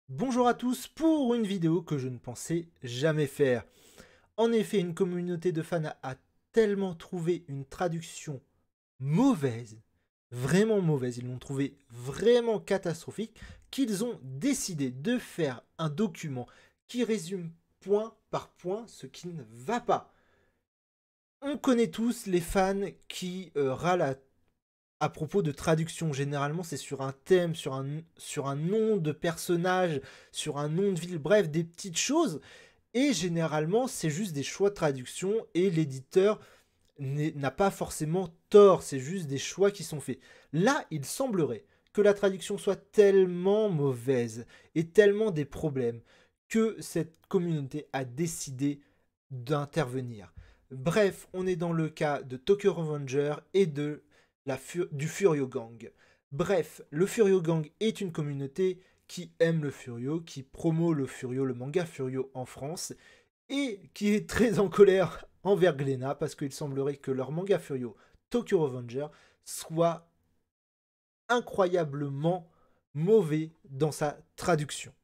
Bonjour à tous pour une vidéo que je ne pensais jamais faire. En effet, une communauté de fans a tellement trouvé une traduction mauvaise, vraiment mauvaise, ils l'ont trouvé vraiment catastrophique, qu'ils ont décidé de faire un document qui résume point par point ce qui ne va pas. On connaît tous les fans qui râlent à propos de traduction. Généralement, c'est sur un thème, sur un nom de personnage, sur un nom de ville, bref, des petites choses. Et généralement, c'est juste des choix de traduction et l'éditeur n'a pas forcément tort, c'est juste des choix qui sont faits. Là, il semblerait que la traduction soit tellement mauvaise et tellement des problèmes que cette communauté a décidé d'intervenir. Bref, on est dans le cas de Tokyo Revenger et du Furio Gang. Bref, le Furio Gang est une communauté qui aime le Furio, qui promeut le Furio, le manga Furio en France, et qui est très en colère envers Glénat parce qu'il semblerait que leur manga Furio Tokyo Revenger soit incroyablement mauvais dans sa traduction.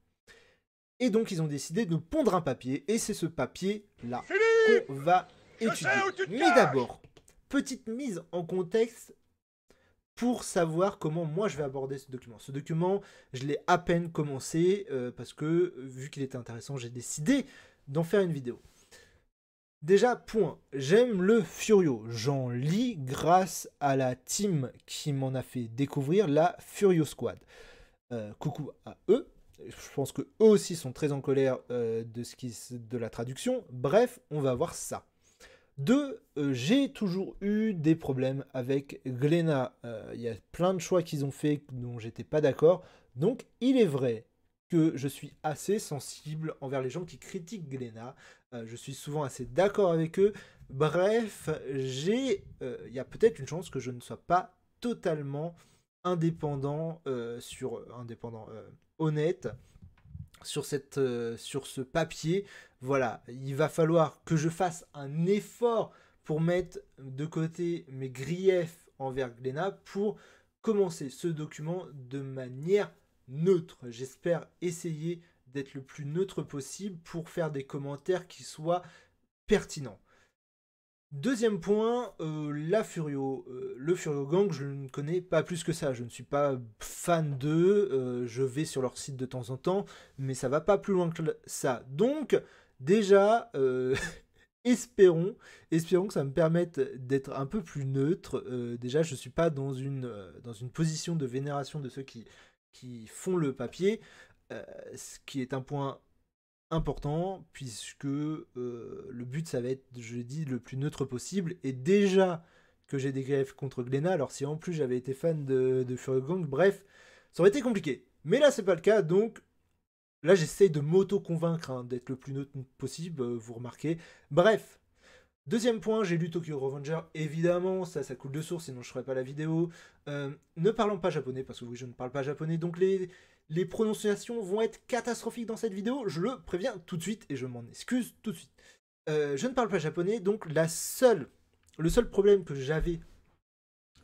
Et donc ils ont décidé de pondre un papier, et c'est ce papier-là qu'on va étudier. Mais d'abord, petite mise en contexte pour savoir comment moi je vais aborder ce document. Ce document, je l'ai à peine commencé parce que vu qu'il était intéressant, j'ai décidé d'en faire une vidéo. Déjà, point, j'aime le Furio. J'en lis grâce à la team qui m'en a fait découvrir la Furio Squad. Coucou à eux. Je pense que eux aussi sont très en colère de la traduction. Bref, on va voir ça. Deux, j'ai toujours eu des problèmes avec Glénat. Il y a plein de choix qu'ils ont fait dont j'étais pas d'accord. Donc, il est vrai que je suis assez sensible envers les gens qui critiquent Glénat. Je suis souvent assez d'accord avec eux. Bref, il y a peut-être une chance que je ne sois pas totalement indépendant honnête sur ce papier. Voilà, il va falloir que je fasse un effort pour mettre de côté mes griefs envers Glénat pour commencer ce document de manière neutre. J'espère essayer d'être le plus neutre possible pour faire des commentaires qui soient pertinents. Deuxième point, le Furio Gang, je ne connais pas plus que ça. Je ne suis pas fan d'eux. Je vais sur leur site de temps en temps, mais ça va pas plus loin que ça. Donc, déjà, espérons que ça me permette d'être un peu plus neutre. Déjà, je ne suis pas dans une position de vénération de ceux qui font le papier, ce qui est un point important puisque le but ça va être, je dis, le plus neutre possible. Et déjà que j'ai des griefs contre Glénat, alors si en plus j'avais été fan de Fury Gang, bref, ça aurait été compliqué. Mais là c'est pas le cas, donc là j'essaie de m'auto-convaincre d'être le plus neutre possible, vous remarquez. Bref, deuxième point, j'ai lu Tokyo Revenger, évidemment, ça coule de source, sinon je ferais pas la vidéo. Ne parlant pas japonais, parce que oui, je ne parle pas japonais, donc les prononciations vont être catastrophiques dans cette vidéo, je le préviens tout de suite, et je m'en excuse tout de suite. Je ne parle pas japonais, donc le seul problème que j'avais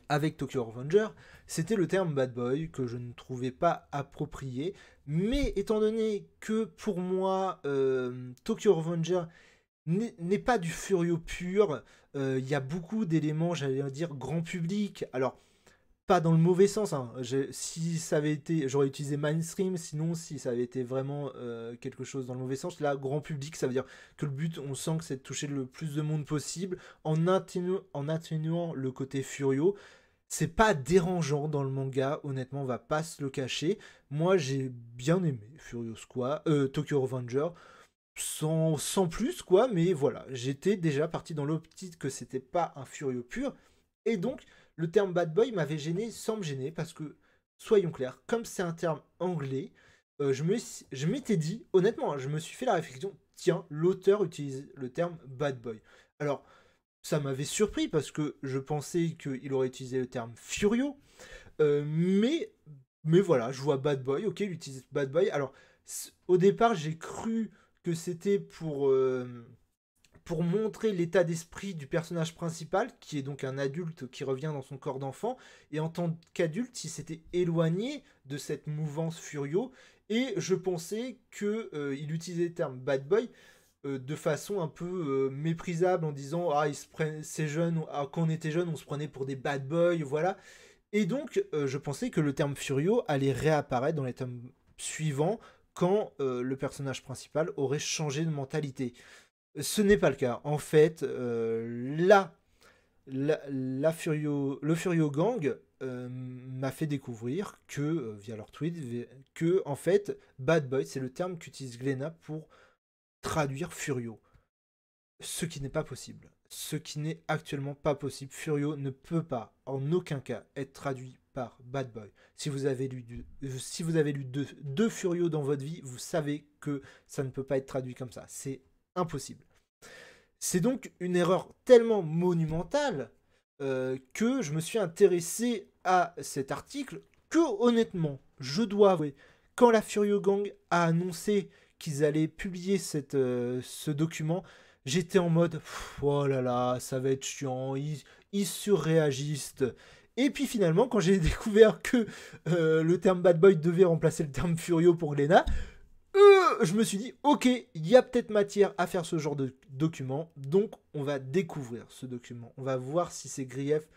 avec Tokyo Revenger, c'était le terme bad boy, que je ne trouvais pas approprié, mais étant donné que pour moi, Tokyo Revenger n'est pas du Furio pur. Il y a beaucoup d'éléments, j'allais dire, grand public. Alors, pas dans le mauvais sens. Hein. Si ça avait été, j'aurais utilisé mainstream. Sinon, si ça avait été vraiment quelque chose dans le mauvais sens, là, grand public, ça veut dire que le but, on sent que c'est de toucher le plus de monde possible en atténuant le côté Furio. C'est pas dérangeant dans le manga, honnêtement, on va pas se le cacher. Moi, j'ai bien aimé Furio Squad, Tokyo Revenger sans plus, quoi, mais voilà, j'étais déjà parti dans l'optique que c'était pas un furieux pur, et donc le terme bad boy m'avait gêné sans me gêner, parce que, soyons clairs, comme c'est un terme anglais, je m'étais dit, honnêtement, hein, je me suis fait la réflexion, tiens, l'auteur utilise le terme bad boy. Alors, ça m'avait surpris, parce que je pensais qu'il aurait utilisé le terme furio, mais voilà, je vois bad boy, ok, il utilise bad boy, alors, au départ, j'ai cru que c'était pour montrer l'état d'esprit du personnage principal, qui est donc un adulte qui revient dans son corps d'enfant, et en tant qu'adulte, il s'était éloigné de cette mouvance furio, Et je pensais qu'il utilisait le terme bad boy de façon un peu méprisable en disant ah ces jeunes quand on était jeunes on se prenait pour des bad boys, voilà. Et donc je pensais que le terme furio allait réapparaître dans les tomes suivants quand le personnage principal aurait changé de mentalité. Ce n'est pas le cas. En fait, le Furio Gang m'a fait découvrir que, via leur tweet, que en fait, Bad Boy, c'est le terme qu'utilise Glénat pour traduire Furio. Ce qui n'est pas possible. Ce qui n'est actuellement pas possible. Furio ne peut pas, en aucun cas, être traduit par Bad Boy. Si vous avez lu, deux Furio dans votre vie, vous savez que ça ne peut pas être traduit comme ça. C'est impossible. C'est donc une erreur tellement monumentale que je me suis intéressé à cet article que honnêtement, je dois avouer, quand la Furio Gang a annoncé qu'ils allaient publier ce document, j'étais en mode oh là là, ça va être chiant, ils surréagissent. Et puis finalement, quand j'ai découvert que le terme bad boy devait remplacer le terme furio pour Glénat, je me suis dit, ok, il y a peut-être matière à faire ce genre de document, donc on va découvrir ce document. On va voir si c'est grief.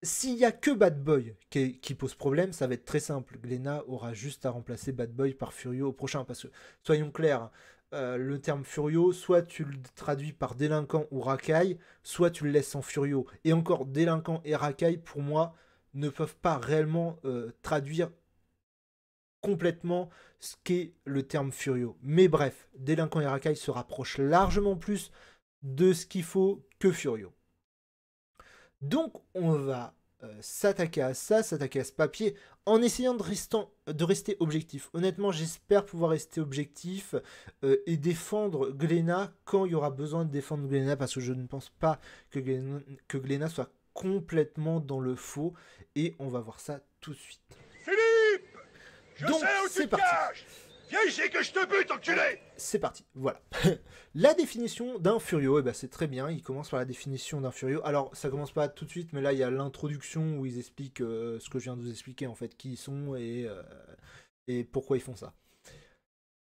S'il n'y a que Bad Boy qui pose problème, ça va être très simple. Glénat aura juste à remplacer Bad Boy par Furio au prochain, parce que, soyons clairs, le terme Furio, soit tu le traduis par délinquant ou racaille, soit tu le laisses en Furio. Et encore, délinquant et racaille, pour moi, ne peuvent pas réellement traduire complètement ce qu'est le terme Furio. Mais bref, Délinquant et Racaille se rapproche largement plus de ce qu'il faut que Furio. Donc on va s'attaquer à ça, s'attaquer à ce papier, en essayant de rester objectif. Honnêtement, j'espère pouvoir rester objectif et défendre Glénat quand il y aura besoin de défendre Glénat, parce que je ne pense pas que Glénat soit complètement dans le faux, et on va voir ça tout de suite. Philippe! Je Donc, sais où tu c'est te parti. caches! Viens ici que je te bute, enculé! C'est parti, voilà. La définition d'un furio, eh ben c'est très bien, il commence par la définition d'un furio. Alors, ça commence pas tout de suite, mais là, il y a l'introduction où ils expliquent ce que je viens de vous expliquer, en fait, qui ils sont et pourquoi ils font ça.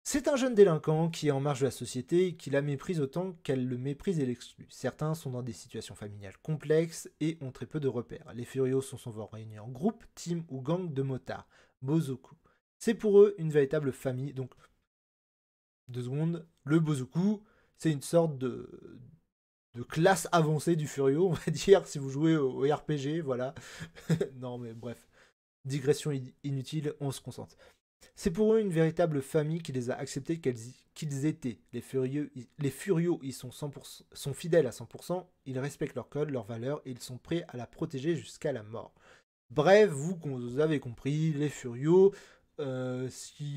C'est un jeune délinquant qui est en marge de la société et qui la méprise autant qu'elle le méprise et l'exclut. Certains sont dans des situations familiales complexes et ont très peu de repères. Les furios sont souvent réunis en groupe, team ou gang de motards. Bozoku. C'est pour eux une véritable famille, donc 2 secondes, le Bozoku, c'est une sorte de classe avancée du Furio, on va dire, si vous jouez au RPG, voilà. Non, mais bref. Digression inutile, on se concentre. C'est pour eux une véritable famille qui les a acceptés qu'ils étaient. Les Furios, ils sont fidèles à 100%, ils respectent leur code, leurs valeurs, et ils sont prêts à la protéger jusqu'à la mort. Bref, vous avez compris, les Furios, si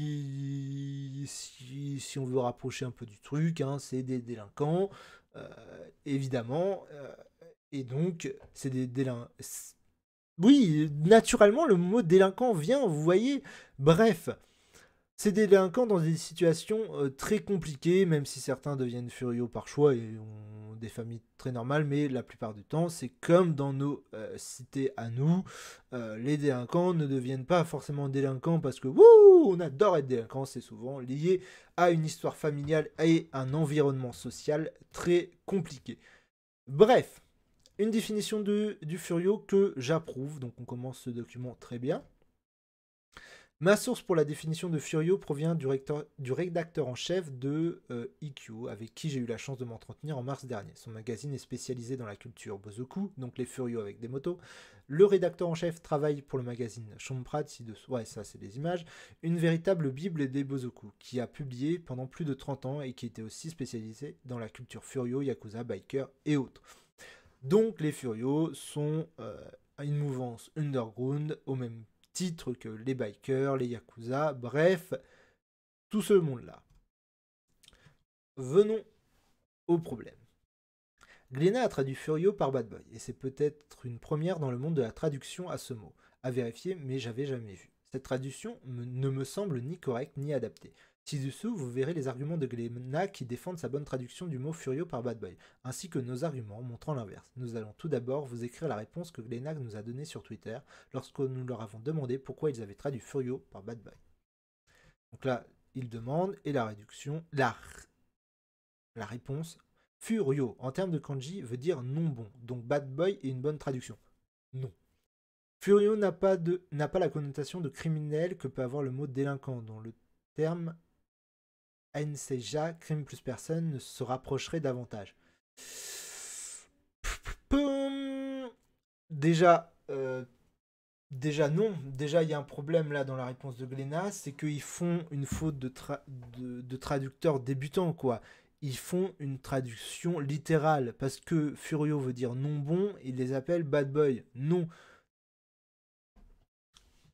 on veut rapprocher un peu du truc, hein, c'est des délinquants, évidemment, et donc c'est des délinquants. Oui, naturellement, le mot délinquant vient, vous voyez. Bref, c'est des délinquants dans des situations très compliquées, même si certains deviennent furieux par choix et ont des familles très normales, mais la plupart du temps, c'est comme dans nos cités à nous, les délinquants ne deviennent pas forcément délinquants parce que wouh, on adore être délinquant, c'est souvent lié à une histoire familiale et un environnement social très compliqué. Bref, une définition du furio que j'approuve, donc on commence ce document très bien. Ma source pour la définition de Furio provient du rédacteur en chef de IQ, avec qui j'ai eu la chance de m'entretenir en mars dernier. Son magazine est spécialisé dans la culture Bozoku, donc les Furios avec des motos. Le rédacteur en chef travaille pour le magazine Chomprad, ci-dessous, ouais, ça c'est des images, une véritable bible des Bozoku, qui a publié pendant plus de 30 ans et qui était aussi spécialisé dans la culture Furio, Yakuza, Biker et autres. Donc les Furios sont une mouvance underground au même titre que les bikers, les yakuza, bref, tout ce monde-là. Venons au problème. Glénat a traduit Furio par Bad Boy, et c'est peut-être une première dans le monde de la traduction à ce mot. À vérifier, mais j'avais jamais vu. Cette traduction ne me semble ni correcte ni adaptée. Ci-dessous, vous verrez les arguments de Glénat qui défendent sa bonne traduction du mot Furio par Bad Boy, ainsi que nos arguments montrant l'inverse. Nous allons tout d'abord vous écrire la réponse que Glénat nous a donnée sur Twitter lorsque nous leur avons demandé pourquoi ils avaient traduit Furio par Bad Boy. Donc là, il demande, et la réponse, Furio, en termes de kanji, veut dire non bon. Donc bad boy est une bonne traduction. Non. Furio n'a pas la connotation de criminel que peut avoir le mot délinquant, dont le terme Enseja, crime plus personne, se rapprocherait davantage. Déjà, déjà non. Déjà, il y a un problème là dans la réponse de Glénat, c'est qu'ils font une faute de traducteur débutant, quoi. Ils font une traduction littérale, parce que Furio veut dire non bon, ils les appellent bad boy. Non.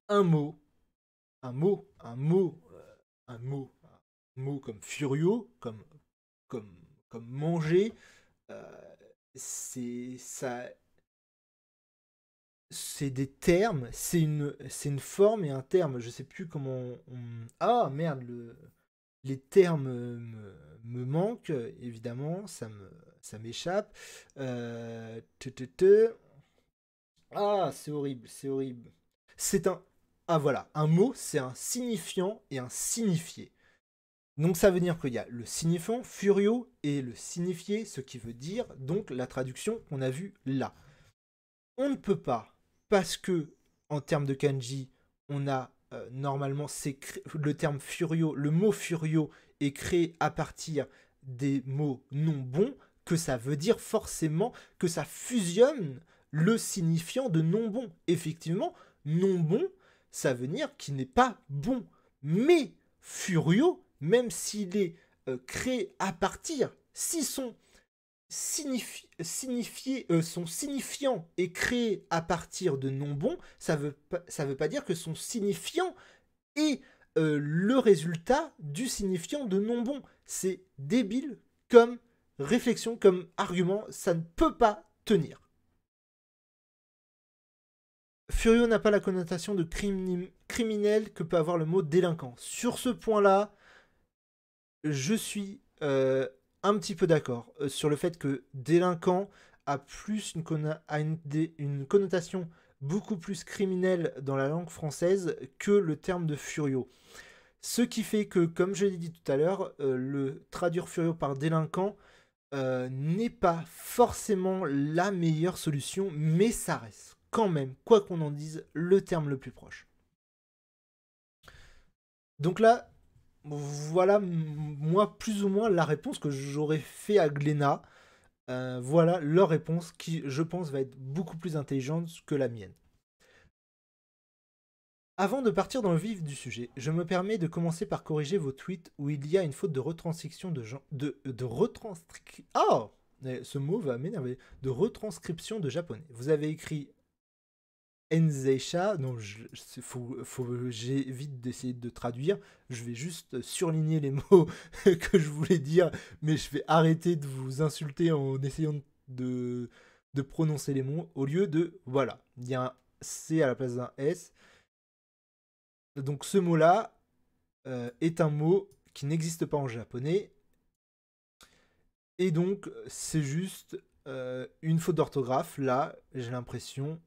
Un mot, un mot, un mot, un mot, un mot comme Furio, comme, comme manger, c'est ça, c'est des termes, c'est une forme et un terme. Je sais plus comment Ah merde, les termes me manquent, évidemment, ça m'échappe. Euh, te, te, te. Ah, c'est horrible, c'est horrible. C'est un... Ah voilà, un mot, c'est un signifiant et un signifié. Donc ça veut dire qu'il y a le signifiant, furio, et le signifié, ce qui veut dire donc la traduction qu'on a vue là. On ne peut pas, parce que en termes de kanji, on a normalement le terme furio, le mot furio est créé à partir des mots non bons, que ça veut dire forcément que ça fusionne le signifiant de non bon. Effectivement, non bon, ça veut dire qu'il n'est pas bon. Mais furio, même s'il est créé à partir, si son son signifiant est créé à partir de non bons, ça veut pas dire que son signifiant est le résultat du signifiant de non bon. C'est débile comme réflexion, comme argument, ça ne peut pas tenir. Furio n'a pas la connotation de criminel que peut avoir le mot délinquant. Sur ce point-là, je suis un petit peu d'accord sur le fait que délinquant a plus une connotation beaucoup plus criminelle dans la langue française que le terme de furio. Ce qui fait que, comme je l'ai dit tout à l'heure, le traduire furio par délinquant n'est pas forcément la meilleure solution, mais ça reste quand même, quoi qu'on en dise, le terme le plus proche. Donc là, voilà, moi, plus ou moins la réponse que j'aurais fait à Glénat. Voilà leur réponse qui, je pense, va être beaucoup plus intelligente que la mienne. Avant de partir dans le vif du sujet, je me permets de commencer par corriger vos tweets où il y a une faute de retranscription Oh, ce mot va m'énerver. De retranscription de japonais. Vous avez écrit Enzeisha, non, j'évite d'essayer de traduire, je vais juste surligner les mots que je voulais dire, mais je vais arrêter de vous insulter en essayant de prononcer les mots, au lieu de, voilà, il y a un C à la place d'un S. Donc ce mot-là est un mot qui n'existe pas en japonais, et donc c'est juste une faute d'orthographe, là, j'ai l'impression.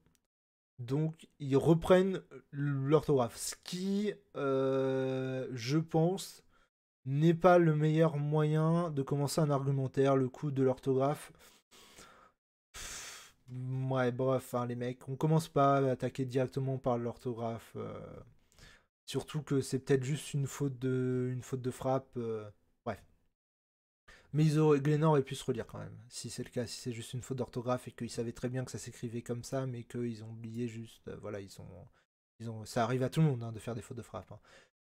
Donc, ils reprennent l'orthographe. Ce qui, je pense, n'est pas le meilleur moyen de commencer un argumentaire. Le coup de l'orthographe. Ouais, bref, hein, les mecs, on commence pas à attaquer directement par l'orthographe. Surtout que c'est peut-être juste une faute de frappe. Bref. Mais Glénat aurait pu se relire quand même, si c'est le cas, si c'est juste une faute d'orthographe et qu'ils savaient très bien que ça s'écrivait comme ça, mais qu'ils ont oublié juste, voilà, ça arrive à tout le monde hein, de faire des fautes de frappe. Hein.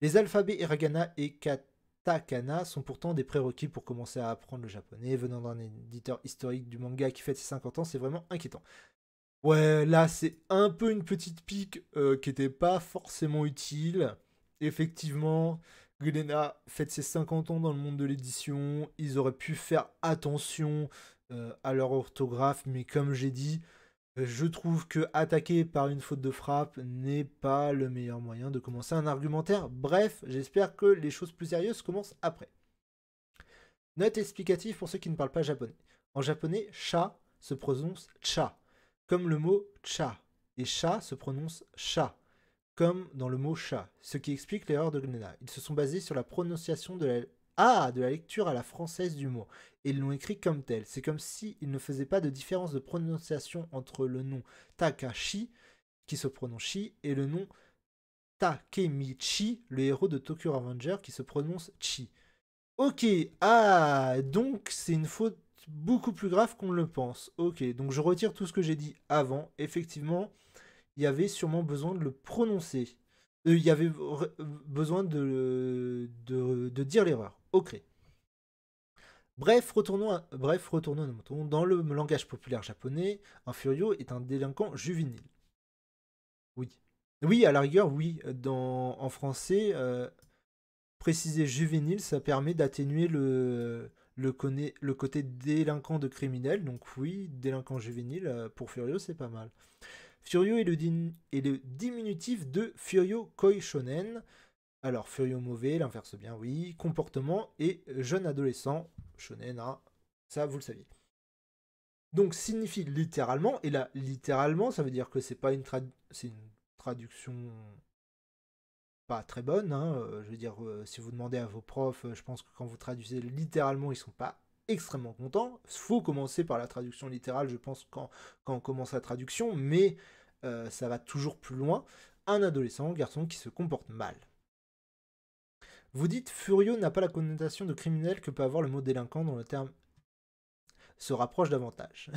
Les alphabets hiragana et katakana sont pourtant des prérequis pour commencer à apprendre le japonais. Venant d'un éditeur historique du manga qui fête ses 50 ans, c'est vraiment inquiétant. Ouais, là c'est un peu une petite pique qui n'était pas forcément utile. Effectivement, Glénat fête ses 50 ans dans le monde de l'édition. Ils auraient pu faire attention à leur orthographe, mais comme j'ai dit, je trouve que attaquer par une faute de frappe n'est pas le meilleur moyen de commencer un argumentaire. Bref, j'espère que les choses plus sérieuses commencent après. Note explicative pour ceux qui ne parlent pas japonais. En japonais, chat se prononce cha, comme le mot cha, et chat se prononce cha, comme dans le mot chat, ce qui explique l'erreur de Glénat. Ils se sont basés sur la prononciation de la lecture à la française du mot, et ils l'ont écrit comme tel. C'est comme s'ils ne faisaient pas de différence de prononciation entre le nom Takashi, qui se prononce Shi, et le nom Takemichi, le héros de Tokyo Revenger, qui se prononce Chi. Ok, donc c'est une faute beaucoup plus grave qu'on le pense. Ok, donc je retire tout ce que j'ai dit avant. Effectivement, il y avait sûrement besoin de le prononcer. Il y avait besoin de dire l'erreur. Ok. Bref, retournons à nos moutons. Dans le langage populaire japonais, un furio est un délinquant juvénile. Oui. Oui, à la rigueur, oui. En français, préciser juvénile, ça permet d'atténuer le côté délinquant de criminel. Donc oui, délinquant juvénile, pour Furio, c'est pas mal. Furio est le diminutif de Furio Koi Shonen. Alors, Furio mauvais, l'inverse bien, oui. Comportement et jeune adolescent, Shonen, hein, ça vous le saviez. Donc, signifie littéralement, et là, littéralement, ça veut dire que c'est pas c'est une traduction pas très bonne, hein. Je veux dire, si vous demandez à vos profs, je pense que quand vous traduisez littéralement, ils sont pas extrêmement contents. Il faut commencer par la traduction littérale, je pense, quand on commence la traduction, mais ça va toujours plus loin. Un adolescent, garçon qui se comporte mal. Vous dites Furio n'a pas la connotation de criminel que peut avoir le mot délinquant dont le terme se rapproche davantage.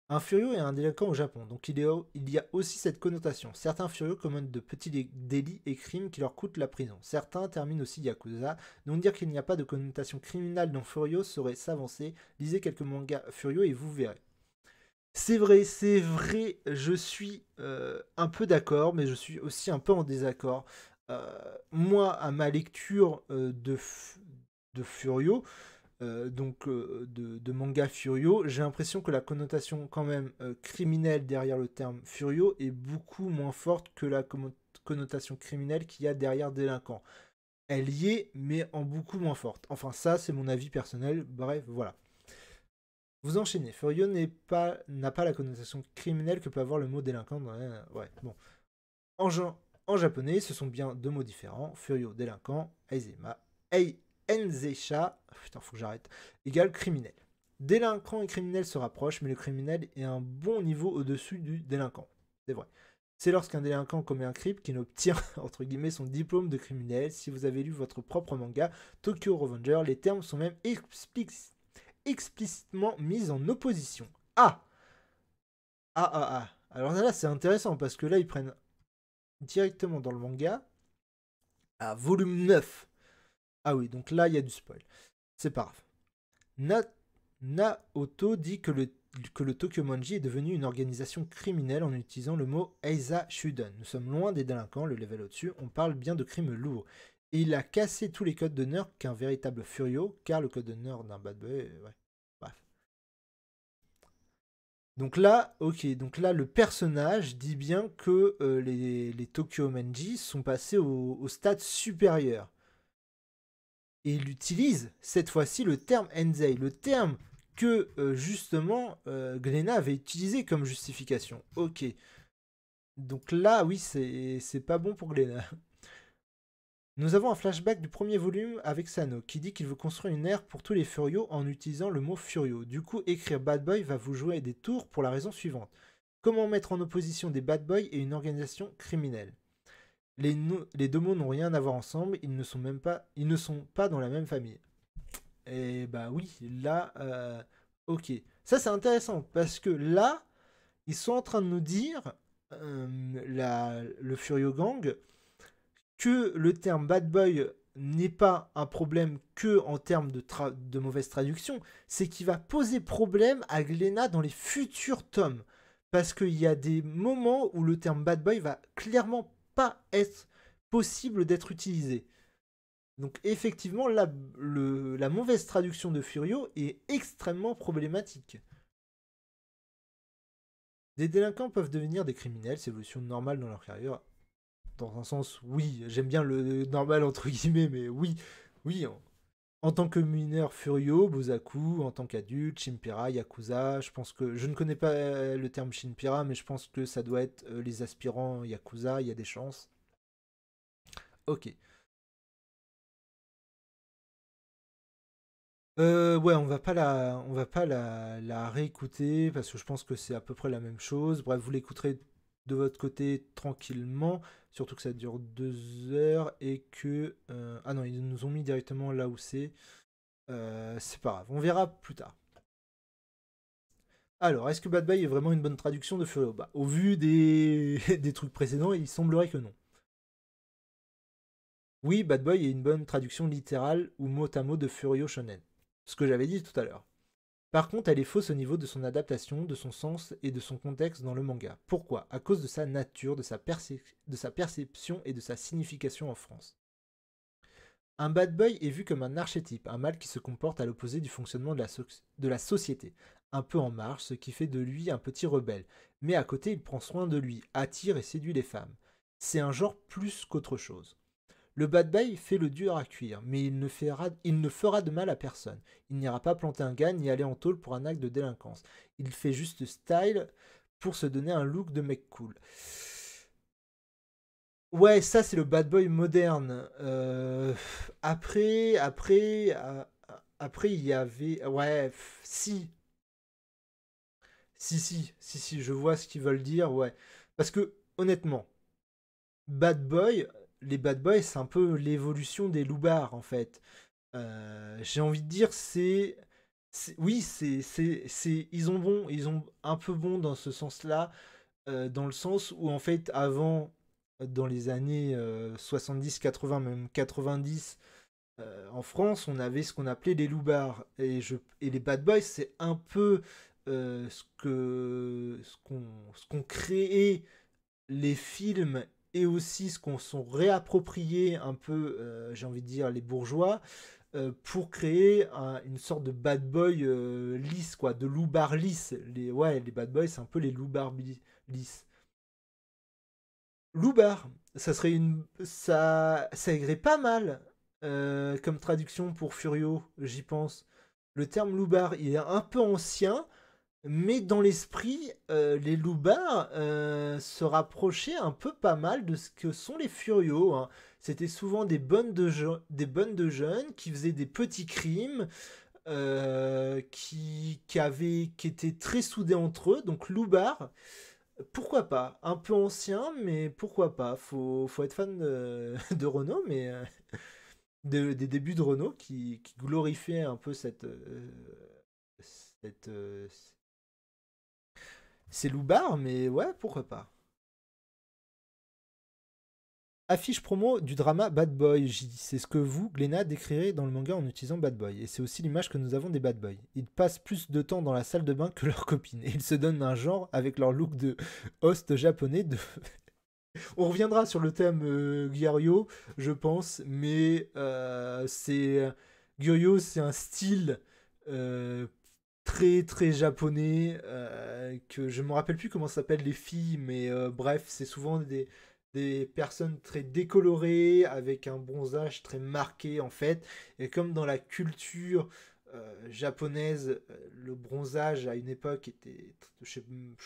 Un furio est un délinquant au Japon, donc il y a aussi cette connotation. Certains furios commettent de petits délits et crimes qui leur coûtent la prison. Certains terminent aussi yakuza, donc dire qu'il n'y a pas de connotation criminelle dans furio serait s'avancer. Lisez quelques mangas furio et vous verrez. C'est vrai, je suis un peu d'accord, mais je suis aussi un peu en désaccord. Moi, à ma lecture de Furio, de manga Furio, j'ai l'impression que la connotation quand même criminelle derrière le terme Furio est beaucoup moins forte que la connotation criminelle qu'il y a derrière délinquant. Elle y est, mais en beaucoup moins forte. Enfin, ça, c'est mon avis personnel. Bref, voilà. Vous enchaînez. Furio n'a pas la connotation criminelle que peut avoir le mot délinquant. Ouais, bon. En japonais, ce sont bien deux mots différents. Furio, délinquant. Aizema. Enzesha, putain, faut que j'arrête, égale criminel. Délinquant et criminel se rapprochent, mais le criminel est un bon niveau au-dessus du délinquant. C'est vrai. C'est lorsqu'un délinquant commet un crime qu'il obtient, entre guillemets, son diplôme de criminel. Si vous avez lu votre propre manga, Tokyo Revenger, les termes sont même explicitement mis en opposition. Alors là, c'est intéressant, parce que là, ils prennent directement dans le manga, à volume 9. Ah oui, donc là, il y a du spoil. C'est pas grave. Naoto dit que le Tokyo Manji est devenu une organisation criminelle en utilisant le mot Eiza Shuden. Nous sommes loin des délinquants, le level au-dessus, on parle bien de crimes lourds. Et il a cassé tous les codes d'honneur qu'un véritable furio, car le code d'honneur d'un bad boy... Ouais, bref. Donc là, le personnage dit bien que les Tokyo Manji sont passés au stade supérieur. Et il utilise cette fois-ci le terme Enzei, le terme que justement Glénat avait utilisé comme justification. Ok. Donc là, oui, c'est pas bon pour Glénat. Nous avons un flashback du premier volume avec Sano, qui dit qu'il veut construire une ère pour tous les furios en utilisant le mot furio. Du coup, écrire Bad Boy va vous jouer des tours pour la raison suivante. Comment mettre en opposition des Bad Boys et une organisation criminelle? Les deux mots n'ont rien à voir ensemble, ils ne sont pas dans la même famille. Et bah oui, là, ok. Ça c'est intéressant, parce que là, ils sont en train de nous dire, le Furio Gang, que le terme bad boy n'est pas un problème que en termes de mauvaise traduction, c'est qu'il va poser problème à Glénat dans les futurs tomes. Parce qu'il y a des moments où le terme bad boy va clairement pas être possible d'être utilisé. Donc effectivement, la mauvaise traduction de Furio est extrêmement problématique. Des délinquants peuvent devenir des criminels, c'est l'évolution normale dans leur carrière. Dans un sens, oui, j'aime bien le normal entre guillemets, mais oui, En tant que mineur Furio, Bozaku, en tant qu'adulte, Shinpira, Yakuza, je pense que... Je ne connais pas le terme Shinpira, mais je pense que ça doit être les aspirants Yakuza, il y a des chances. Ok. Ouais, on va pas la réécouter parce que je pense que c'est à peu près la même chose. Bref, vous l'écouterez de votre côté tranquillement, surtout que ça dure 2 heures et que... Ah non, ils nous ont mis directement là où c'est. C'est pas grave, on verra plus tard. Alors, est-ce que Bad Boy est vraiment une bonne traduction de Furio? Bah, au vu des... des trucs précédents, il semblerait que non. Oui, Bad Boy est une bonne traduction littérale ou mot à mot de Furio Shonen. Ce que j'avais dit tout à l'heure. Par contre, elle est fausse au niveau de son adaptation, de son sens et de son contexte dans le manga. Pourquoi? À cause de sa nature, de sa perception et de sa signification en France. Un bad boy est vu comme un archétype, un mâle qui se comporte à l'opposé du fonctionnement de la société. Un peu en marge, ce qui fait de lui un petit rebelle. Mais à côté, il prend soin de lui, attire et séduit les femmes. C'est un genre plus qu'autre chose. Le bad boy fait le dur à cuire, mais il ne fera de mal à personne. Il n'ira pas planter un gars ni aller en tôle pour un acte de délinquance. Il fait juste style pour se donner un look de mec cool. Ouais, ça c'est le bad boy moderne. Après, il y avait... Ouais, si. Si, je vois ce qu'ils veulent dire, ouais. Parce que, honnêtement, bad boy, les bad boys, c'est un peu l'évolution des loupards, en fait. J'ai envie de dire, oui, ils ont un peu bon dans ce sens-là, dans le sens où en fait, avant, dans les années 70, 80, même 90, en France, on avait ce qu'on appelait les loupards. Et les bad boys, c'est un peu ce qu'ont créé les films et aussi ce qu'on sont réapproprié un peu, j'ai envie de dire, les bourgeois pour créer une sorte de bad boy lisse, quoi, de loupard lisse. Ouais, les bad boys, c'est un peu les loupards lisses. Loupard, ça irait pas mal comme traduction pour Furio, j'y pense. Le terme loupard, il est un peu ancien, mais dans l'esprit, les loupards se rapprochaient un peu pas mal de ce que sont les furios, hein. C'était souvent des bonnes de jeunes qui faisaient des petits crimes, qui étaient très soudés entre eux. Donc loupards, pourquoi pas? Un peu ancien, mais pourquoi pas? Faut être fan de Renault, mais des débuts de Renault qui glorifiaient un peu cette, c'est loupard, mais ouais, pourquoi pas. Affiche promo du drama Bad Boy. C'est ce que vous, Glénat, décrirez dans le manga en utilisant Bad Boy. Et c'est aussi l'image que nous avons des Bad Boys. Ils passent plus de temps dans la salle de bain que leurs copines. Et ils se donnent un genre avec leur look de host japonais. On reviendra sur le thème Gyaryo, je pense. Mais Gyaryo, c'est un style très très japonais que je me rappelle plus comment s'appellent les filles, mais bref, c'est souvent des personnes très décolorées avec un bronzage très marqué en fait. Et comme dans la culture japonaise, le bronzage à une époque était, je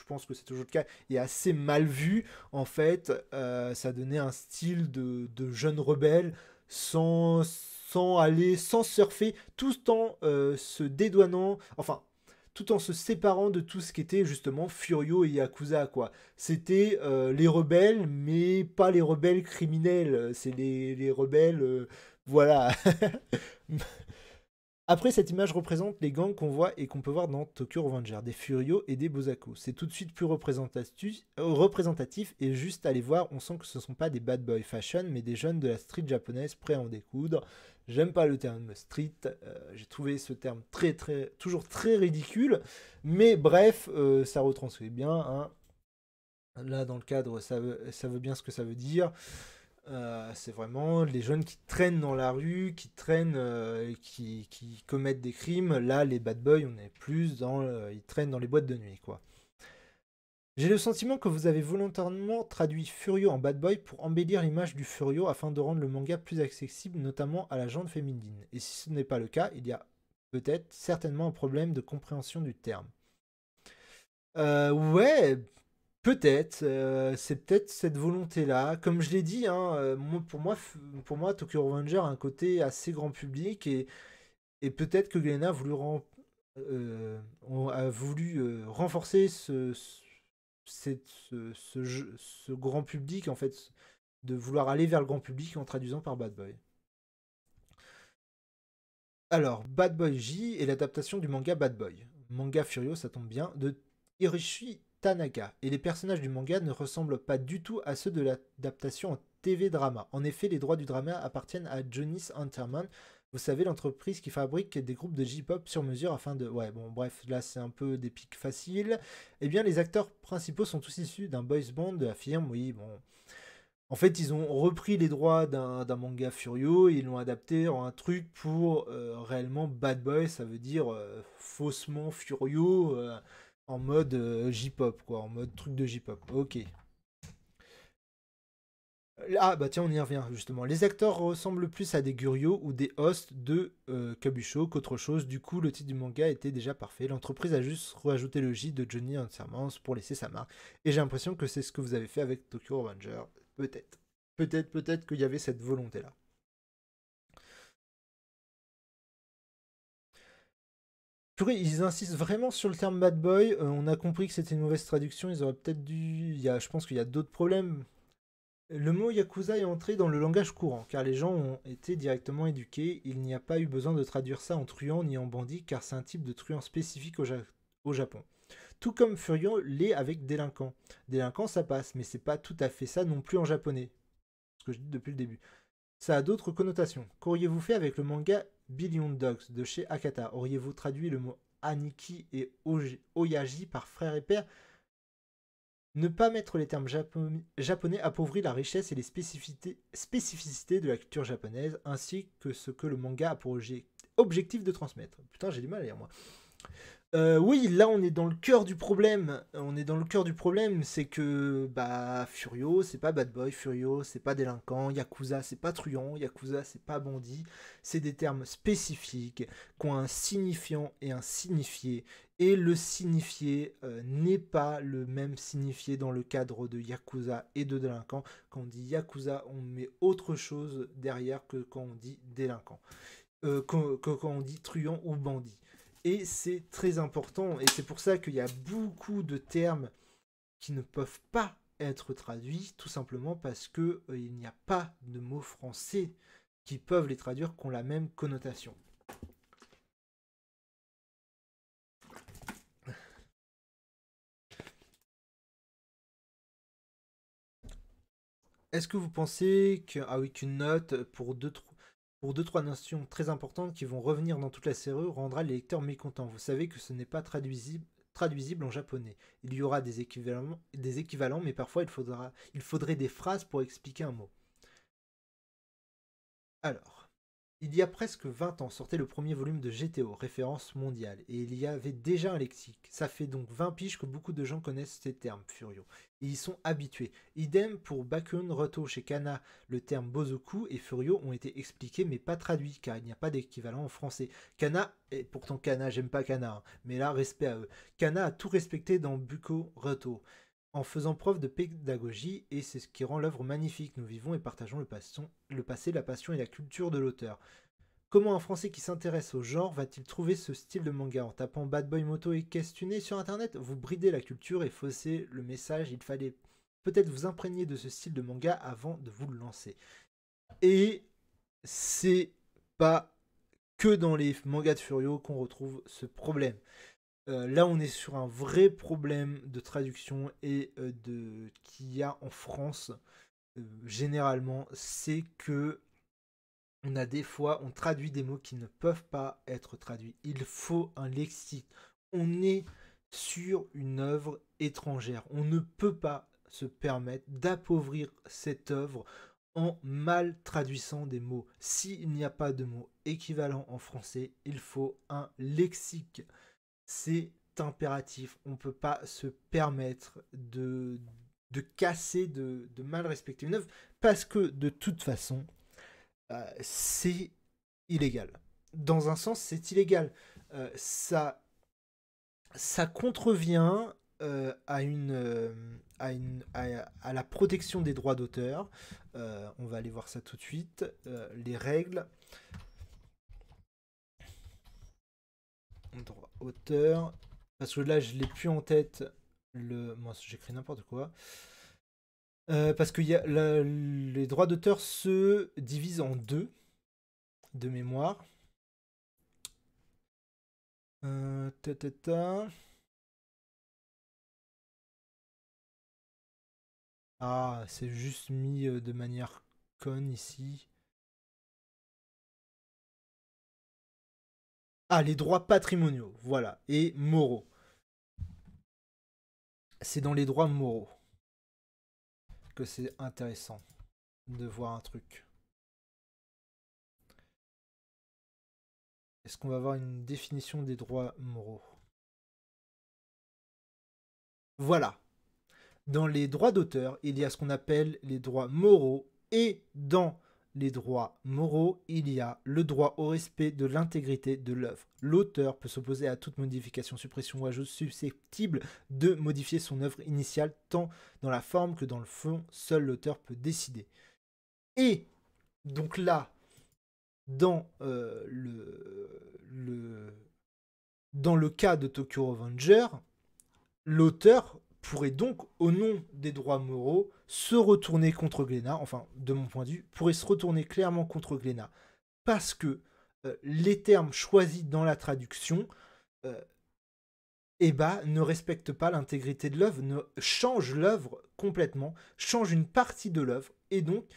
pense que c'est toujours le cas, est assez mal vu en fait. Ça donnait un style de jeune rebelle sans surfer, tout en se dédouanant, enfin, tout en se séparant de tout ce qui était justement Furio et Yakuza, quoi. C'était les rebelles, mais pas les rebelles criminels, c'est les rebelles, voilà. Après, cette image représente les gangs qu'on voit et qu'on peut voir dans Tokyo Revenger, des Furio et des Bozaku. C'est tout de suite plus représentatif et juste aller voir, on sent que ce ne sont pas des bad boy fashion, mais des jeunes de la street japonaise prêts à en découdre. J'aime pas le terme street, j'ai trouvé ce terme toujours très ridicule, mais bref, ça retranscrit bien, hein. Là, dans le cadre, ça veut bien ce que ça veut dire. C'est vraiment les jeunes qui traînent dans la rue, qui traînent, qui commettent des crimes. Là, les bad boys, on est plus dans, ils traînent dans les boîtes de nuit, quoi. J'ai le sentiment que vous avez volontairement traduit Furio en bad boy pour embellir l'image du Furio afin de rendre le manga plus accessible, notamment à la gente féminine. Et si ce n'est pas le cas, il y a peut-être certainement un problème de compréhension du terme. Ouais, peut-être. C'est peut-être cette volonté-là. Comme je l'ai dit, hein, pour moi, Tokyo Revenger a un côté assez grand public et peut-être que Glénat a voulu renforcer ce grand public, en fait, de vouloir aller vers le grand public en traduisant par Bad Boy. Alors, Bad Boy J est l'adaptation du manga Bad Boy. Manga Furio, ça tombe bien, de Hiroshi Tanaka. Et les personnages du manga ne ressemblent pas du tout à ceux de l'adaptation en TV drama. En effet, les droits du drama appartiennent à Johnny's Entertainment. Vous savez, l'entreprise qui fabrique des groupes de J-pop sur mesure afin de... Ouais, bon, bref, là c'est un peu des pics faciles. Eh bien, les acteurs principaux sont tous issus d'un boys band de la firme, oui, bon... En fait, ils ont repris les droits d'un manga Furio et ils l'ont adapté en un truc pour réellement Bad Boy, ça veut dire faussement Furio en mode J-pop, quoi, en mode truc de J-pop. Ok. Ah, bah tiens, on y revient justement. Les acteurs ressemblent plus à des Gurio ou des hosts de Kabushou qu'autre chose. Du coup, le titre du manga était déjà parfait. L'entreprise a juste rajouté le J de Johnny entièrement pour laisser sa marque. Et j'ai l'impression que c'est ce que vous avez fait avec Tokyo Revenger. Peut-être. Peut-être qu'il y avait cette volonté-là. Purée, ils insistent vraiment sur le terme bad boy. On a compris que c'était une mauvaise traduction. Ils auraient peut-être dû. Je pense qu'il y a d'autres problèmes. Le mot yakuza est entré dans le langage courant, car les gens ont été directement éduqués. Il n'y a pas eu besoin de traduire ça en truand ni en bandit, car c'est un type de truand spécifique au Japon. Tout comme furion l'est avec délinquant. Délinquant, ça passe, mais c'est pas tout à fait ça non plus en japonais. Ce que je dis depuis le début. Ça a d'autres connotations. Qu'auriez-vous fait avec le manga Billion Dogs de chez Akata? Auriez-vous traduit le mot Aniki et Oyaji par frère et père? Ne pas mettre les termes japonais appauvrit la richesse et les spécificités de la culture japonaise, ainsi que ce que le manga a pour objectif de transmettre. Putain, j'ai du mal à lire, moi. Oui, là on est dans le cœur du problème. On est dans le cœur du problème, c'est que bah Furio, c'est pas bad boy, Furio, c'est pas délinquant, Yakuza, c'est pas truand, Yakuza, c'est pas bandit. C'est des termes spécifiques qui ont un signifiant et un signifié. Et le signifié n'est pas le même signifié dans le cadre de Yakuza et de délinquant. Quand on dit Yakuza, on met autre chose derrière que quand on dit délinquant. Quand on dit truand ou bandit. Et c'est très important, et c'est pour ça qu'il y a beaucoup de termes qui ne peuvent pas être traduits, tout simplement parce que il n'y a pas de mots français qui peuvent les traduire, qui ont la même connotation. Est-ce que vous pensez qu'une note pour deux, trois notions très importantes qui vont revenir dans toute la série rendra les lecteurs mécontents? Vous savez que ce n'est pas traduisible en japonais. Il y aura des équivalents, mais parfois il faudrait des phrases pour expliquer un mot. Alors, il y a presque 20 ans sortait le premier volume de GTO, référence mondiale, et il y avait déjà un lexique. Ça fait donc 20 piges que beaucoup de gens connaissent ces termes, Furio. Et ils sont habitués. Idem pour Bakun Roto chez Kana, le terme Bozoku et Furio ont été expliqués mais pas traduits, car il n'y a pas d'équivalent en français. Kana, et pourtant Kana, j'aime pas Kana, hein, mais là, respect à eux. Kana a tout respecté dans Buko Roto en faisant preuve de pédagogie, et c'est ce qui rend l'œuvre magnifique. Nous vivons et partageons le passé, la passion et la culture de l'auteur. Comment un Français qui s'intéresse au genre va-t-il trouver ce style de manga? En tapant Bad Boy Moto et questionner sur internet? Vous bridez la culture et faussez le message. Il fallait peut-être vous imprégner de ce style de manga avant de vous le lancer. Et c'est pas que dans les mangas de Furio qu'on retrouve ce problème. Là, on est sur un vrai problème de traduction et qu'il y a en France. Généralement, c'est que on a des fois, on traduit des mots qui ne peuvent pas être traduits. Il faut un lexique. On est sur une œuvre étrangère. On ne peut pas se permettre d'appauvrir cette œuvre en mal traduisant des mots. S'il n'y a pas de mots équivalents en français, il faut un lexique. C'est impératif. On ne peut pas se permettre de casser, de mal respecter une œuvre, parce que de toute façon, c'est illégal. Dans un sens, c'est illégal. Ça contrevient à la protection des droits d'auteur. On va aller voir ça tout de suite. Les règles. Droit auteur. Parce que là, je l'ai plus en tête. Moi, j'écris n'importe quoi. Parce que les droits d'auteur se divisent en deux, de mémoire. Ah, c'est juste mis de manière conne ici. Ah, les droits patrimoniaux, voilà, et moraux. C'est dans les droits moraux que c'est intéressant de voir un truc. Est-ce qu'on va avoir une définition des droits moraux? Voilà. Dans les droits d'auteur, il y a ce qu'on appelle les droits moraux, et dans les droits moraux, il y a le droit au respect de l'intégrité de l'œuvre. L'auteur peut s'opposer à toute modification, suppression ou ajout susceptible de modifier son œuvre initiale, tant dans la forme que dans le fond. Seul l'auteur peut décider. Et donc là, dans dans le cas de Tokyo Revenger, l'auteur pourrait donc, au nom des droits moraux, se retourner contre Glénat, enfin, de mon point de vue, pourrait se retourner clairement contre Glénat, parce que les termes choisis dans la traduction ne respectent pas l'intégrité de l'œuvre, ne changent l'œuvre complètement, changent une partie de l'œuvre, et donc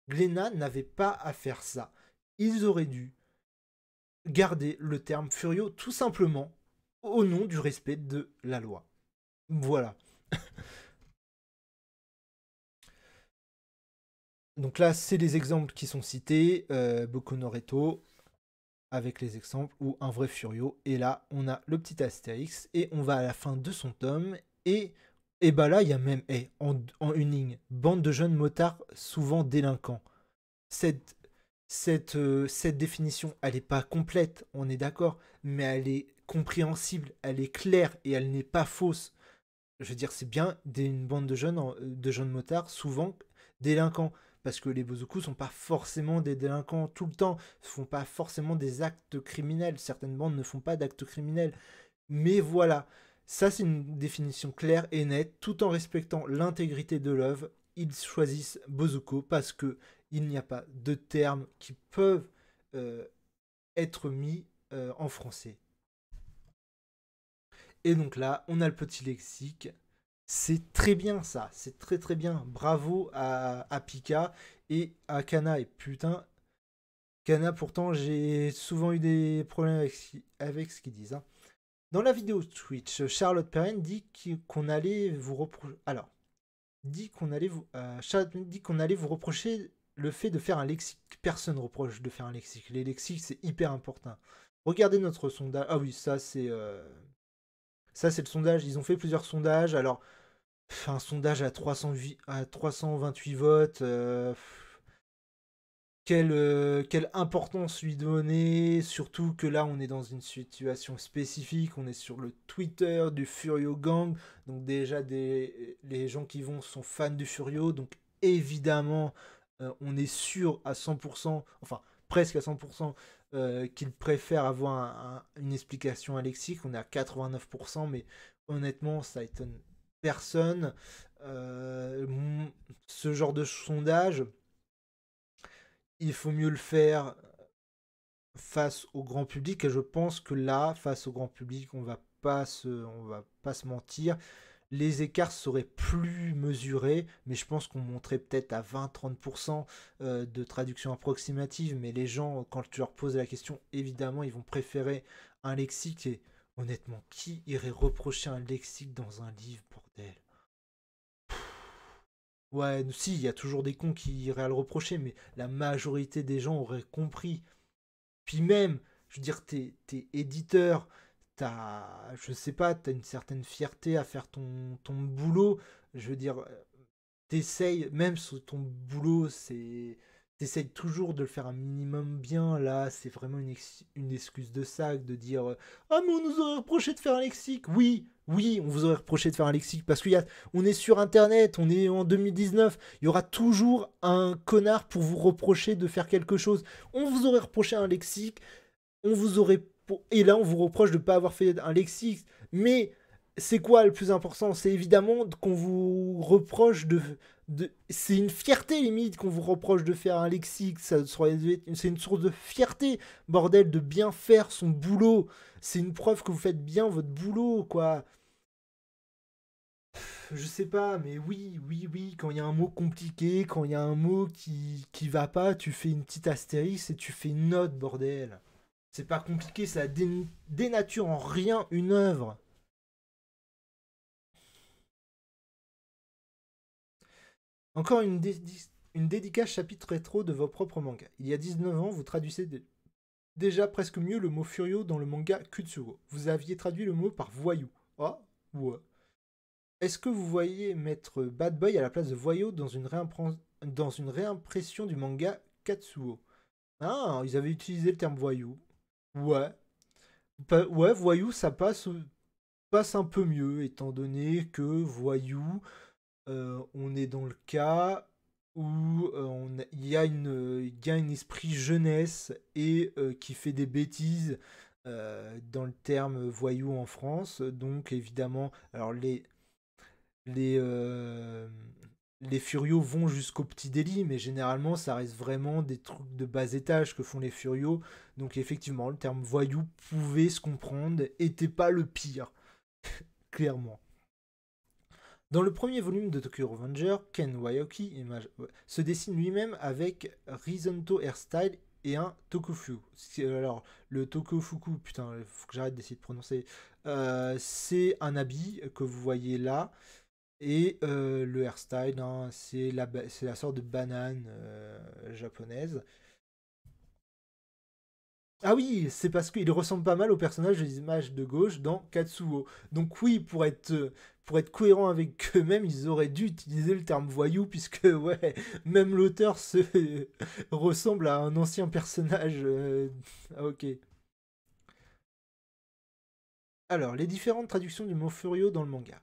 Glénat n'avait pas à faire ça. Ils auraient dû garder le terme Furio tout simplement au nom du respect de la loi. Voilà. Donc là, c'est les exemples qui sont cités. Boku no Reto, avec les exemples, ou un vrai Furio. Et là, on a le petit Astérix, et on va à la fin de son tome, et bah là, il y a même, en une ligne, bande de jeunes motards souvent délinquants. Cette définition, elle n'est pas complète, on est d'accord, mais elle est compréhensible, elle est claire, et elle n'est pas fausse. Je veux dire, c'est bien une bande de jeunes motards, souvent délinquants. Parce que les bozoku sont pas forcément des délinquants tout le temps, ne font pas forcément des actes criminels. Certaines bandes ne font pas d'actes criminels. Mais voilà, ça c'est une définition claire et nette, tout en respectant l'intégrité de l'œuvre. Ils choisissent bozoku parce que il n'y a pas de termes qui peuvent être mis en français. Et donc là, on a le petit lexique. C'est très bien ça, c'est très très bien. Bravo à Pika et à Kana. Et putain, Kana, pourtant, j'ai souvent eu des problèmes avec ce qu'ils disent. Hein. Dans la vidéo Twitch, Charlotte Perrin dit qu'on allait vous reprocher. Alors, Charlotte dit qu'on allait vous reprocher le fait de faire un lexique. Personne ne reproche de faire un lexique. Les lexiques, c'est hyper important. Regardez notre sondage. Ah oui, ça c'est le sondage. Ils ont fait plusieurs sondages. Alors, un sondage à 328 votes. Quelle importance lui donner, surtout que là on est dans une situation spécifique, on est sur le Twitter du Furio Gang, donc déjà les gens qui vont sont fans du Furio, donc évidemment on est sûr à 100%, enfin presque à 100%, qu'ils préfèrent avoir une explication à lexique, on est à 89%, mais honnêtement ça étonne personne. Ce genre de sondage, il faut mieux le faire face au grand public, et je pense que là, face au grand public, on va pas se mentir, les écarts seraient plus mesurés, mais je pense qu'on monterait peut-être à 20-30% de traduction approximative, mais les gens, quand tu leur poses la question, évidemment, ils vont préférer un lexique, et honnêtement, qui irait reprocher un lexique dans un livre, bordel? Ouais, si, il y a toujours des cons qui iraient à le reprocher, mais la majorité des gens auraient compris. Puis même, je veux dire, t'es éditeur, je sais pas, t'as une certaine fierté à faire ton boulot. Je veux dire, t'essayes, même sur ton boulot, t'essayes toujours de le faire un minimum bien. Là, c'est vraiment une excuse de sac de dire ah, mais on nous aurait reproché de faire un lexique. Oui, oui, on vous aurait reproché de faire un lexique parce on est sur Internet, on est en 2019. Il y aura toujours un connard pour vous reprocher de faire quelque chose. On vous aurait reproché un lexique, on vous aurait. Et là, on vous reproche de ne pas avoir fait un lexique. Mais c'est quoi le plus important? C'est évidemment qu'on vous reproche c'est une fierté limite qu'on vous reproche de faire un lexique. C'est une source de fierté, bordel, de bien faire son boulot. C'est une preuve que vous faites bien votre boulot, quoi. Je sais pas, mais oui, oui, oui, quand il y a un mot compliqué, quand il y a un mot qui va pas, tu fais une petite astérisque et tu fais une note, bordel. C'est pas compliqué, ça dénature en rien une œuvre. Encore une dédicace chapitre rétro de vos propres mangas. Il y a 19 ans, vous traduisez déjà presque mieux le mot furio dans le manga Kutsugo. Vous aviez traduit le mot par voyou. Ah, ouais. Est-ce que vous voyez mettre Bad Boy à la place de voyou dans une réimpression du manga Katsuo? Ah, ils avaient utilisé le terme voyou. Ouais. Ouais, voyou, ça passe un peu mieux, étant donné que voyou, on est dans le cas où il y a un esprit jeunesse et qui fait des bêtises dans le terme voyou en France. Donc évidemment, alors les, euh, les furios vont jusqu'au petit délit, mais généralement ça reste vraiment des trucs de bas étage que font les furios. Donc effectivement, le terme voyou pouvait se comprendre, était pas le pire, clairement. Dans le premier volume de Tokyo Revenger, Ken Wayoki se dessine lui-même avec Rizonto Hairstyle et un Tokufu. Alors, le Tokufuku, putain, il faut que j'arrête d'essayer de prononcer. C'est un habit que vous voyez là. Et le hairstyle, hein, c'est la sorte de banane japonaise. Ah oui, c'est parce qu'il ressemble pas mal au personnage des images de gauche dans Katsuo. Donc oui, pour être cohérent avec eux-mêmes, ils auraient dû utiliser le terme voyou, puisque ouais, même l'auteur se ressemble à un ancien personnage. Ok. Alors, les différentes traductions du mot furio dans le manga.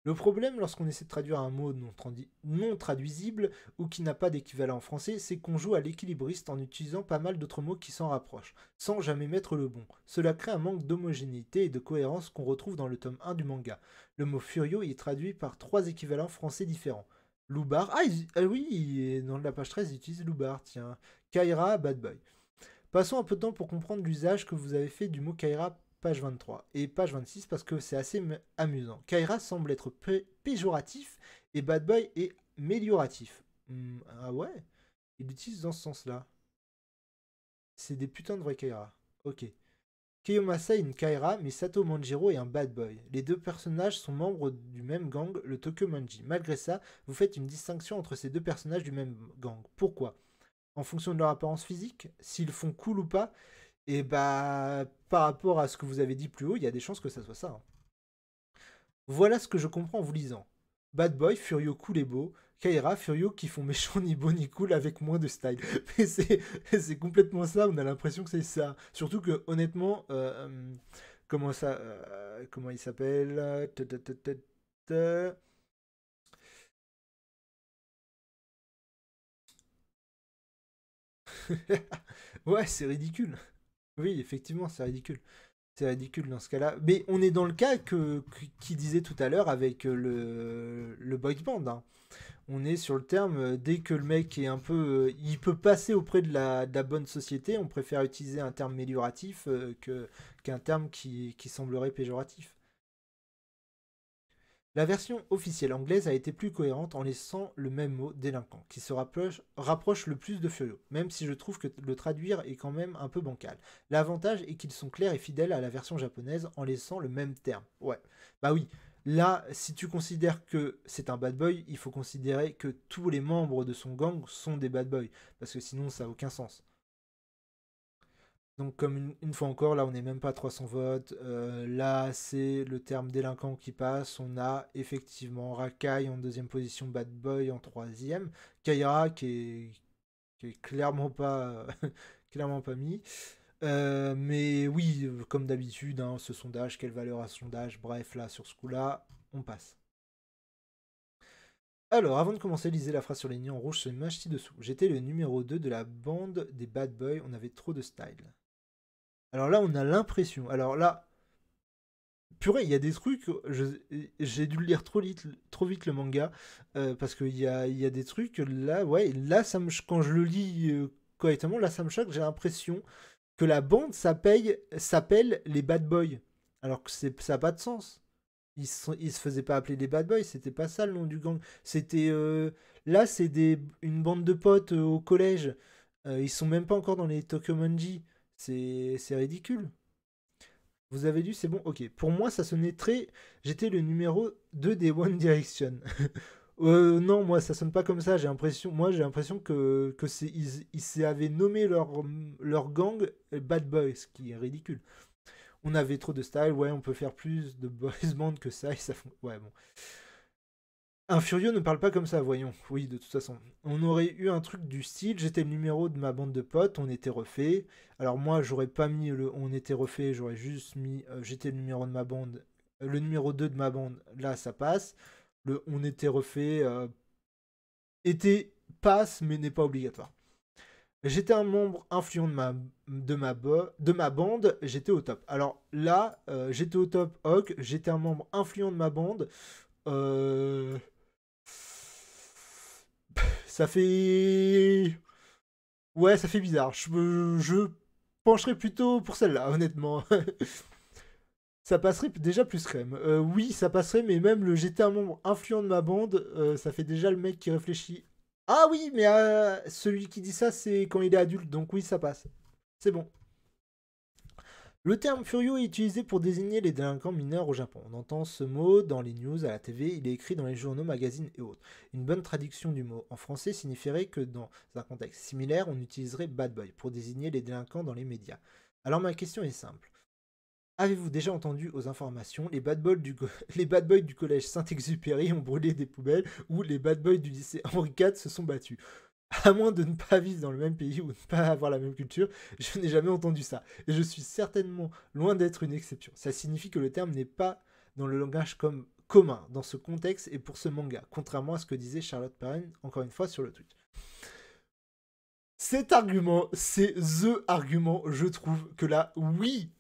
Le problème lorsqu'on essaie de traduire un mot non traduisible ou qui n'a pas d'équivalent en français, c'est qu'on joue à l'équilibriste en utilisant pas mal d'autres mots qui s'en rapprochent, sans jamais mettre le bon. Cela crée un manque d'homogénéité et de cohérence qu'on retrouve dans le tome 1 du manga. Le mot furio est traduit par 3 équivalents français différents. Loubar, ah oui, dans la page 13, ils utilisent Loubar, tiens. Kaira, Bad Boy. Passons un peu de temps pour comprendre l'usage que vous avez fait du mot Kaira, page 23, et page 26 parce que c'est assez amusant. Kaira semble être péjoratif et Bad Boy est mélioratif. Ah ouais. Il l'utilise dans ce sens-là. C'est des putains de vrais Kaira. Ok. Kiyomasa est une Kaira, mais Sato Manjiro est un bad boy. Les deux personnages sont membres du même gang, le Tokyo Manji. Malgré ça, vous faites une distinction entre ces deux personnages du même gang. Pourquoi? En fonction de leur apparence physique, s'ils font cool ou pas, et bah par rapport à ce que vous avez dit plus haut, il y a des chances que ça soit ça, hein. Voilà ce que je comprends en vous lisant. Bad Boy, Furio cool et beau, Kaira, Furio qui font méchant ni beau ni cool avec moins de style. Mais c'est complètement ça, on a l'impression que c'est ça. Surtout que honnêtement, comment il s'appelle Ouais, c'est ridicule. Oui, effectivement, c'est ridicule. C'est ridicule dans ce cas-là. Mais on est dans le cas qui disait tout à l'heure avec le boys band, hein. On est sur le terme, dès que le mec est un peu. Il peut passer auprès de la bonne société, on préfère utiliser un terme mélioratif qu'un terme qui semblerait péjoratif. La version officielle anglaise a été plus cohérente en laissant le même mot délinquant, qui se rapproche le plus de Furio, même si je trouve que le traduire est quand même un peu bancal. L'avantage est qu'ils sont clairs et fidèles à la version japonaise en laissant le même terme. Ouais, bah oui. Là, si tu considères que c'est un bad boy, il faut considérer que tous les membres de son gang sont des bad boys, parce que sinon ça n'a aucun sens. Donc comme une fois encore, là on n'est même pas à 300 votes. Là c'est le terme délinquant qui passe. On a effectivement Rakai en deuxième position, Bad Boy en troisième. Kaira qui est clairement pas, clairement pas mis. Mais oui, comme d'habitude, hein, ce sondage, quelle valeur a ce sondage? Bref, là sur ce coup-là, on passe. Alors, avant de commencer, lisez la phrase sur les lignes en rouge sur les images ci-dessous. J'étais le numéro 2 de la bande des Bad Boys, on avait trop de style. Alors là, on a l'impression. Alors là, purée, il y a des trucs. J'ai dû le lire trop vite le manga. Parce qu'il y a des trucs. Là, ouais, là, quand je le lis correctement, là, ça me choque. J'ai l'impression que la bande s'appelle les Bad Boys. Alors que ça n'a pas de sens. Ils se faisaient pas appeler les Bad Boys. C'était pas ça le nom du gang. C'était. Là, c'est une bande de potes au collège. Ils sont même pas encore dans les Tokomonji. C'est ridicule. Vous avez lu, c'est bon? Ok. Pour moi, ça sonnait très. J'étais le numéro 2 des One Direction. Non, moi, ça sonne pas comme ça. J'ai l'impression que ils avaient nommé leur gang Bad Boys, ce qui est ridicule. On avait trop de style, ouais, on peut faire plus de boys band que ça, et ça font. Ouais, bon. Un Furio ne parle pas comme ça, voyons. Oui, de toute façon. On aurait eu un truc du style, j'étais le numéro de ma bande de potes, on était refait. Alors moi, j'aurais pas mis le on était refait, j'aurais juste mis j'étais le numéro de ma bande. Le numéro 2 de ma bande, là, ça passe. Le on était refait était passe, mais n'est pas obligatoire. J'étais un membre influent de ma bande, j'étais au top. Alors là, j'étais au top, ok, j'étais un membre influent de ma bande. Euh, Ça fait. Ouais, ça fait bizarre. Je pencherais plutôt pour celle-là, honnêtement. Ça passerait déjà plus crème. Oui, ça passerait, mais même le j'étais un membre influent de ma bande, ça fait déjà le mec qui réfléchit. Ah oui, mais celui qui dit ça, c'est quand il est adulte, donc oui, ça passe. C'est bon. Le terme furio est utilisé pour désigner les délinquants mineurs au Japon. On entend ce mot dans les news, à la TV, il est écrit dans les journaux, magazines et autres. Une bonne traduction du mot en français signifierait que dans un contexte similaire, on utiliserait bad boy pour désigner les délinquants dans les médias. Alors ma question est simple. Avez-vous déjà entendu aux informations les bad boys du collège Saint-Exupéry ont brûlé des poubelles ou les bad boys du lycée Henri IV se sont battus? À moins de ne pas vivre dans le même pays ou de ne pas avoir la même culture, je n'ai jamais entendu ça. Et je suis certainement loin d'être une exception. Ça signifie que le terme n'est pas dans le langage commun dans ce contexte et pour ce manga, contrairement à ce que disait Charlotte Perrin, encore une fois, sur le tweet. Cet argument, c'est THE argument, je trouve que là, oui,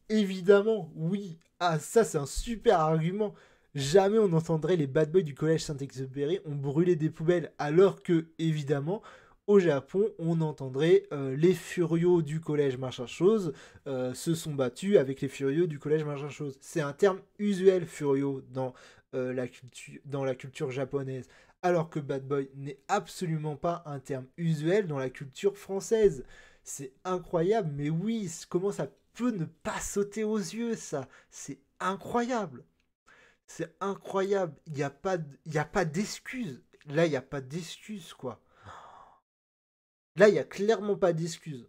évidemment, oui. Ah, ça, c'est un super argument. Jamais on entendrait les bad boys du collège Saint-Exupéry ont brûlé des poubelles, alors que, évidemment, au Japon, on entendrait les furios du collège machin chose se sont battus avec les furios du collège machin chose. C'est un terme usuel, furio, dans la culture japonaise. Alors que bad boy n'est absolument pas un terme usuel dans la culture française. C'est incroyable, mais oui, comment ça peut ne pas sauter aux yeux, ça? C'est incroyable. C'est incroyable. Il y a pas d'excuses. Là, il n'y a pas d'excuses, quoi. Là, il n'y a clairement pas d'excuses.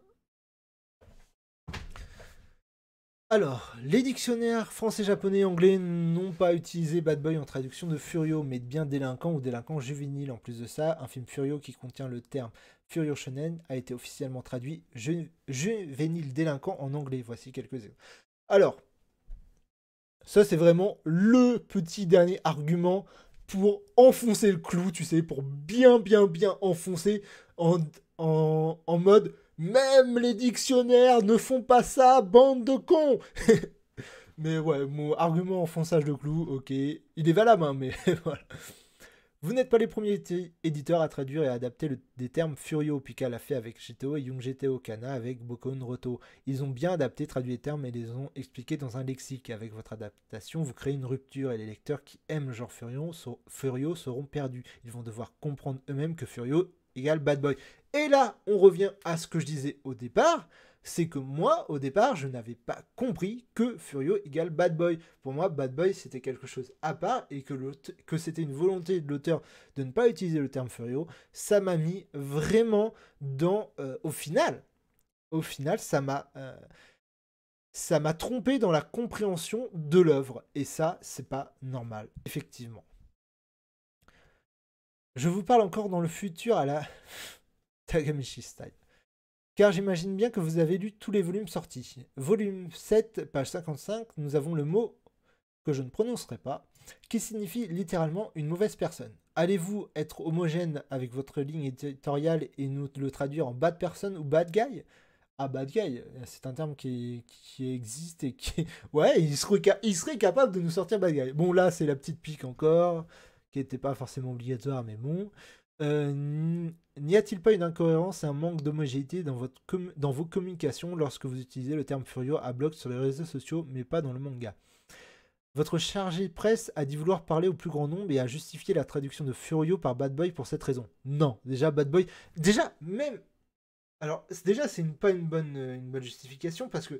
Alors, les dictionnaires français, japonais, anglais n'ont pas utilisé Bad Boy en traduction de Furio, mais bien délinquant ou délinquant juvénile. En plus de ça, un film Furio qui contient le terme Furio Shonen a été officiellement traduit juvénile délinquant en anglais. Voici quelques exemples. Alors, ça c'est vraiment le petit dernier argument pour enfoncer le clou, tu sais, pour bien enfoncer en mode même les dictionnaires ne font pas ça, bande de cons. Mais ouais, mon argument enfonçage de clou, ok, il est valable, hein, mais voilà. Vous n'êtes pas les premiers éditeurs à traduire et à adapter des termes Furio. Pika l'a fait avec GTO et Young GTO Kana avec Bokon Roto. Ils ont bien adapté, traduit les termes et les ont expliqués dans un lexique. Avec votre adaptation, vous créez une rupture et les lecteurs qui aiment le genre Furio seront perdus. Ils vont devoir comprendre eux-mêmes que Furio égale Bad Boy. Et là, on revient à ce que je disais au départ. C'est que moi, au départ, je n'avais pas compris que Furio égale Bad Boy. Pour moi, Bad Boy, c'était quelque chose à part et que c'était une volonté de l'auteur de ne pas utiliser le terme Furio. Ça m'a mis vraiment dans... au final, au final, ça m'a trompé dans la compréhension de l'œuvre. Et ça, c'est pas normal, effectivement. Je vous parle encore dans le futur à la Takamichi Style. Car j'imagine bien que vous avez lu tous les volumes sortis. Volume 7, page 55, nous avons le mot que je ne prononcerai pas, qui signifie littéralement une mauvaise personne. Allez-vous être homogène avec votre ligne éditoriale et nous le traduire en bad person ou bad guy? Ah, bad guy, c'est un terme qui existe et qui... Ouais, il serait capable de nous sortir bad guy. Bon, là, c'est la petite pique encore, qui n'était pas forcément obligatoire, mais bon. N'y a-t-il pas une incohérence et un manque d'homogénéité dans vos communications lorsque vous utilisez le terme Furio à bloc sur les réseaux sociaux, mais pas dans le manga? Votre chargé de presse a dit vouloir parler au plus grand nombre et a justifié la traduction de Furio par Bad Boy pour cette raison. Non, déjà Bad Boy... Déjà, même... Alors, déjà, c'est pas une bonne justification parce que,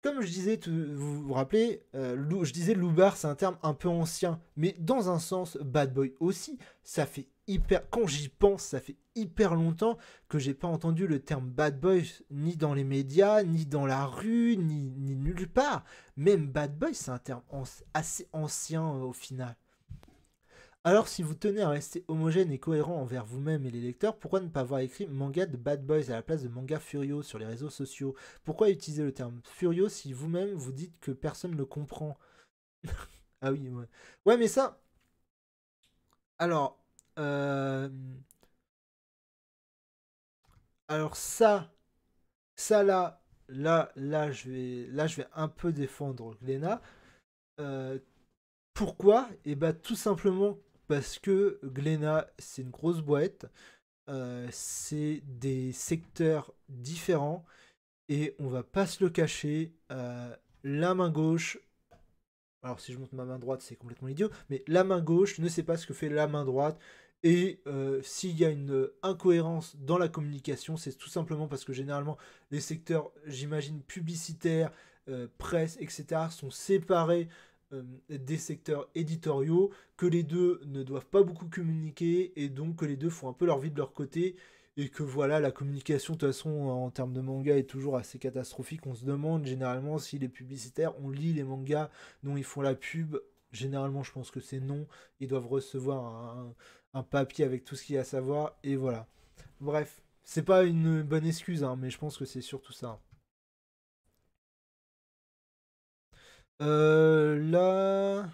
comme je disais, vous vous rappelez, je disais loupard, c'est un terme un peu ancien, mais dans un sens, bad boy aussi, ça fait hyper... Quand j'y pense, ça fait hyper longtemps que j'ai pas entendu le terme bad boy ni dans les médias, ni dans la rue, ni nulle part. Même bad boy, c'est un terme assez ancien au final. Alors, si vous tenez à rester homogène et cohérent envers vous-même et les lecteurs, pourquoi ne pas avoir écrit manga de Bad Boys à la place de manga Furio sur les réseaux sociaux? Pourquoi utiliser le terme Furio si vous-même vous dites que personne ne le comprend? Ah oui, ouais. Ouais, mais ça... Alors... euh, Alors ça je vais un peu défendre Glénat. Euh, Pourquoi? Et bah tout simplement parce que Glénat, c'est une grosse boîte. C'est des secteurs différents et on va pas se le cacher. La main gauche, alors si je monte ma main droite, c'est complètement idiot, mais la main gauche ne sait pas ce que fait la main droite. Et s'il y a une incohérence dans la communication, c'est tout simplement parce que généralement les secteurs, j'imagine, publicitaires, presse, etc., sont séparés des secteurs éditoriaux, que les deux ne doivent pas beaucoup communiquer, et donc que les deux font un peu leur vie de leur côté, et que voilà, la communication, de toute façon, en termes de manga, est toujours assez catastrophique. On se demande généralement si les publicitaires, on lit les mangas dont ils font la pub. Généralement, je pense que c'est non. Ils doivent recevoir un papier avec tout ce qu'il y a à savoir, et voilà. Bref, c'est pas une bonne excuse, hein, mais je pense que c'est surtout ça. Là...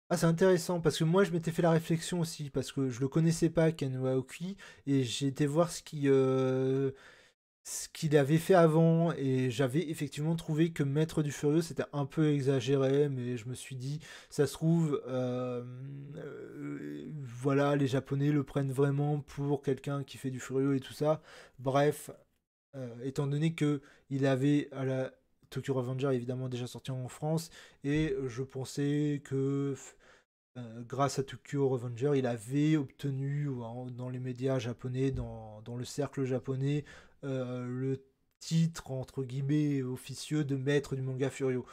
Ah, c'est intéressant parce que moi je m'étais fait la réflexion aussi parce que je le connaissais pas Ken Waoki et j'ai été voir ce qu'il avait fait avant et j'avais effectivement trouvé que Maître du Furieux c'était un peu exagéré, mais je me suis dit ça se trouve voilà, les Japonais le prennent vraiment pour quelqu'un qui fait du Furieux et tout ça. Bref, étant donné que il avait à la Tokyo Revenger évidemment déjà sorti en France et je pensais que grâce à Tokyo Revenger, il avait obtenu dans les médias japonais, dans le cercle japonais, le titre entre guillemets officieux de maître du manga Furio.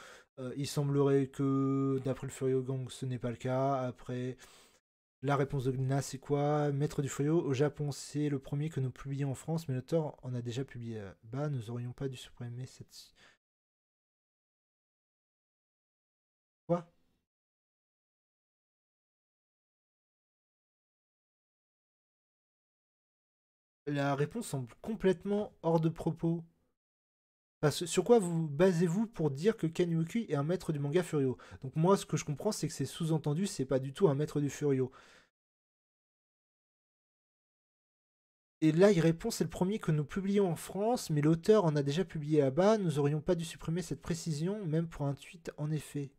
Il semblerait que d'après le Furio Gang, ce n'est pas le cas. Après, la réponse de Glina, c'est quoi? Maître du Furio au Japon, c'est le premier que nous publions en France, mais l'auteur en a déjà publié. Bah, nous aurions pas dû supprimer cette. Quoi? La réponse semble complètement hors de propos. Sur quoi vous basez-vous pour dire que Ken Yuki est un maître du manga Furio? Donc moi, ce que je comprends, c'est que c'est sous-entendu, c'est pas du tout un maître du Furio. Et là, il répond, c'est le premier que nous publions en France, mais l'auteur en a déjà publié là-bas. Nous aurions pas dû supprimer cette précision, même pour un tweet, en effet.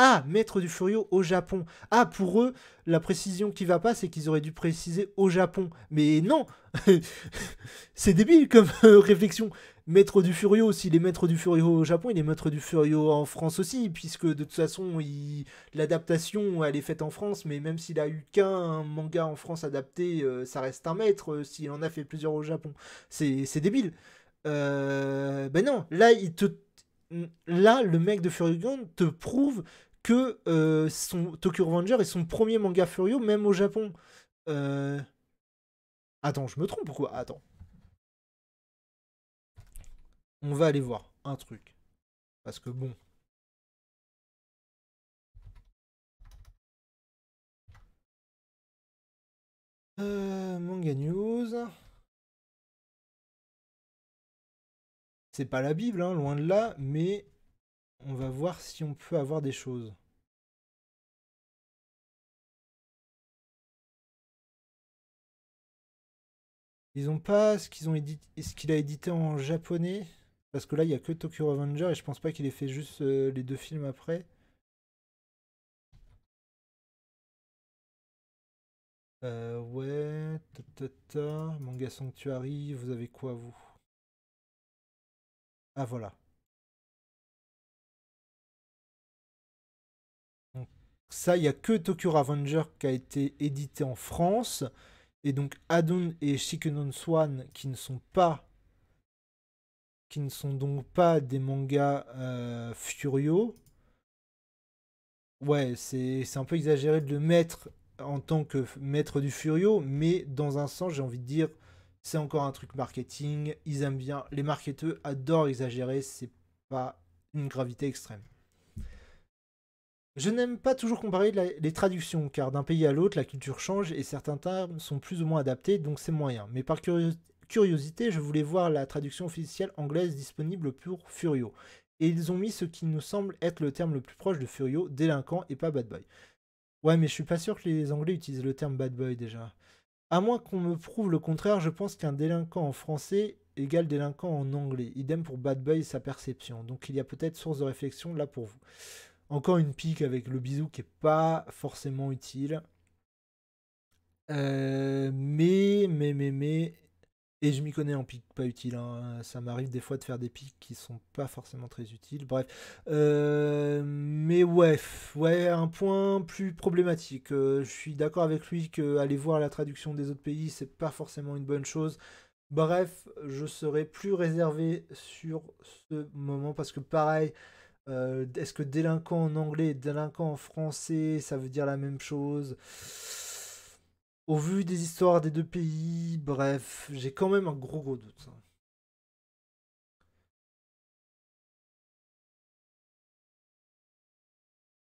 Ah, maître du Furio au Japon. Ah, pour eux, la précision qui va pas, c'est qu'ils auraient dû préciser au Japon. Mais non. C'est débile comme réflexion. Maître du Furio, s'il est maître du Furio au Japon, il est maître du Furio en France aussi, puisque de toute façon, l'adaptation, elle est faite en France, mais même s'il a eu qu'un manga en France adapté, ça reste un maître s'il en a fait plusieurs au Japon. C'est débile. Ben non, là, le mec de Furion te prouve que son Tokyo Revenger est son premier manga Furio, même au Japon. Euh... Attends, je me trompe ou quoi? Attends. On va aller voir un truc. Parce que bon. Manga News. C'est pas la Bible, hein, loin de là, mais on va voir si on peut avoir des choses. Ils ont pas ce qu'il a édité en japonais. Parce que là, il y a que Tokyo Revenger et je pense pas qu'il ait fait juste les 2 films après. Ouais, Manga Sanctuary, vous avez quoi vous? Ah voilà. Donc, ça, il y a que Tokyo Revenger qui a été édité en France. Et donc Adon et Shikenon Swan qui ne sont donc pas des mangas Furio. Ouais, c'est un peu exagéré de le mettre en tant que maître du Furio, mais dans un sens, j'ai envie de dire, c'est encore un truc marketing. Ils aiment bien, les marketeurs adorent exagérer, c'est pas une gravité extrême. Je n'aime pas toujours comparer les traductions, car d'un pays à l'autre, la culture change et certains termes sont plus ou moins adaptés, donc c'est moyen. Mais par curiosité, je voulais voir la traduction officielle anglaise disponible pour Furio. Et ils ont mis ce qui nous semble être le terme le plus proche de Furio, délinquant et pas bad boy. Ouais, mais je suis pas sûr que les Anglais utilisent le terme bad boy déjà. À moins qu'on me prouve le contraire, je pense qu'un délinquant en français égale délinquant en anglais. Idem pour bad boy et sa perception. Donc il y a peut-être source de réflexion là pour vous. Encore une pique avec le bisou qui est pas forcément utile. Mais. Et je m'y connais en pique pas utile, hein. Ça m'arrive des fois de faire des piques qui sont pas forcément très utiles. Bref. Mais ouais, ouais, un point plus problématique. Je suis d'accord avec lui que aller voir la traduction des autres pays, c'est pas forcément une bonne chose. Bref, je serai plus réservé sur ce moment parce que pareil, est-ce que délinquant en anglais et délinquant en français, ça veut dire la même chose? Au vu des histoires des deux pays, bref, j'ai quand même un gros doute.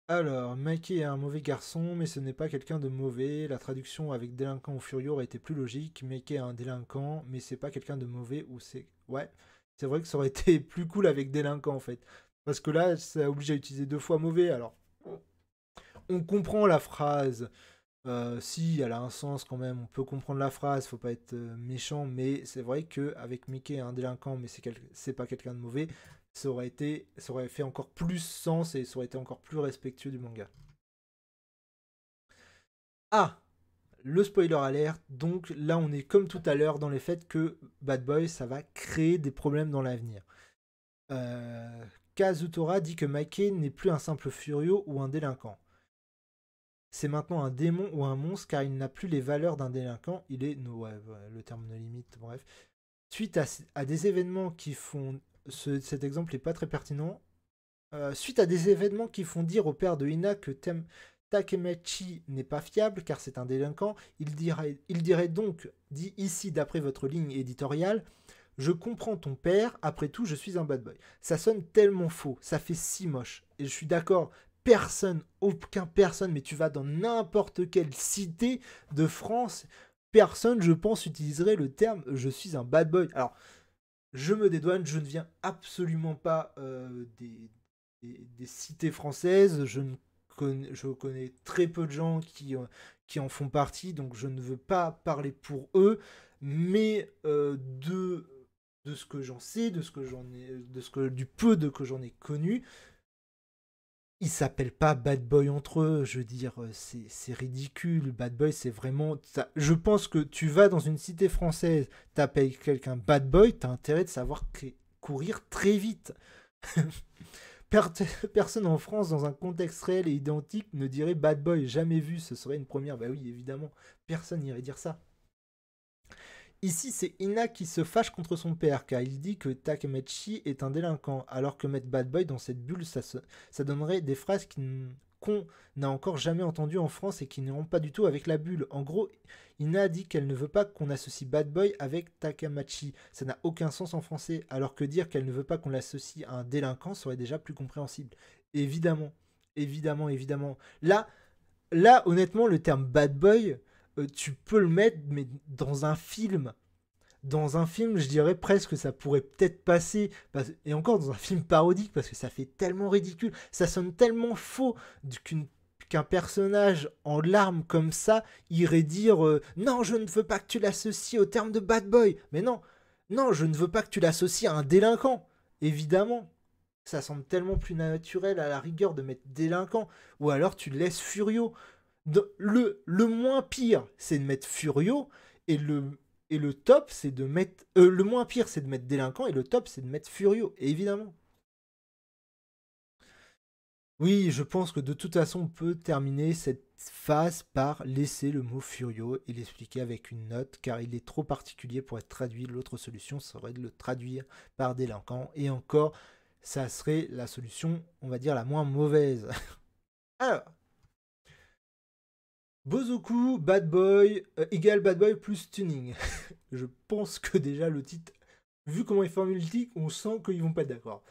Alors, Mikey est un mauvais garçon, mais ce n'est pas quelqu'un de mauvais. La traduction avec délinquant ou furieux aurait été plus logique. Mikey est un délinquant, mais c'est pas quelqu'un de mauvais ou c'est. Ouais, c'est vrai que ça aurait été plus cool avec délinquant en fait. Parce que là, ça oblige à utiliser 2 fois mauvais. Alors, on comprend la phrase. Si, elle a un sens quand même, on peut comprendre la phrase, faut pas être méchant, mais c'est vrai que avec Mickey un délinquant, mais c'est pas quelqu'un de mauvais, ça aurait fait encore plus sens et ça aurait été encore plus respectueux du manga. Ah, le spoiler alert, donc là on est comme tout à l'heure dans les faits que Bad Boy ça va créer des problèmes dans l'avenir. Kazutora dit que Mikey n'est plus un simple furio ou un délinquant. C'est maintenant un démon ou un monstre car il n'a plus les valeurs d'un délinquant. Il est. No, ouais, ouais, le terme de limite, bref. Suite à des événements qui font. Cet exemple n'est pas très pertinent. Suite à des événements qui font dire au père de Ina que Takemechi n'est pas fiable car c'est un délinquant, il dirait donc, dit ici d'après votre ligne éditoriale, je comprends ton père, après tout, je suis un bad boy. Ça sonne tellement faux, ça fait si moche. Et je suis d'accord, personne, aucun personne, mais tu vas dans n'importe quelle cité de France, personne, je pense, utiliserait le terme je suis un bad boy. Alors, je me dédouane, je ne viens absolument pas des cités françaises, je connais très peu de gens qui en font partie, donc je ne veux pas parler pour eux, mais de ce que j'en sais, de ce que j'en ai, du peu de que j'en ai connu, ils s'appellent pas Bad Boy entre eux. Je veux dire, c'est ridicule. Bad Boy, c'est vraiment. Je pense que tu vas dans une cité française, t'appelles quelqu'un Bad Boy, t'as intérêt de savoir courir très vite. Personne en France, dans un contexte réel et identique, ne dirait Bad Boy. Jamais vu, ce serait une première. Bah oui, évidemment, personne n'irait dire ça. Ici, c'est Ina qui se fâche contre son père, car il dit que Takemechi est un délinquant, alors que mettre Bad Boy dans cette bulle, ça donnerait des phrases qu'on n'a encore jamais entendu en France et qui ne rentre pas du tout avec la bulle. En gros, Ina a dit qu'elle ne veut pas qu'on associe Bad Boy avec Takamachi. Ça n'a aucun sens en français, alors que dire qu'elle ne veut pas qu'on l'associe à un délinquant serait déjà plus compréhensible. Évidemment, évidemment, évidemment. Là, honnêtement, le terme Bad Boy, tu peux le mettre, mais dans un film. Dans un film, je dirais presque que ça pourrait peut-être passer, et encore dans un film parodique, parce que ça fait tellement ridicule, ça sonne tellement faux qu'un personnage en larmes comme ça irait dire non, je ne veux pas que tu l'associes au terme de bad boy. Mais non, non, je ne veux pas que tu l'associes à un délinquant. Évidemment, ça semble tellement plus naturel à la rigueur de mettre délinquant, ou alors tu le laisses Furio. Le moins pire, c'est de mettre Furio, et le top, c'est de mettre... le moins pire, c'est de mettre délinquant, et le top, c'est de mettre Furio, évidemment. Oui, je pense que de toute façon, on peut terminer cette phase par laisser le mot Furio et l'expliquer avec une note, car il est trop particulier pour être traduit. L'autre solution serait de le traduire par délinquant, et encore, ça serait la solution, on va dire, la moins mauvaise. Alors, Bozoku, Bad Boy, égale Bad Boy plus tuning. Je pense que déjà le titre, vu comment il formule le titre, on sent qu'ils vont pas être d'accord.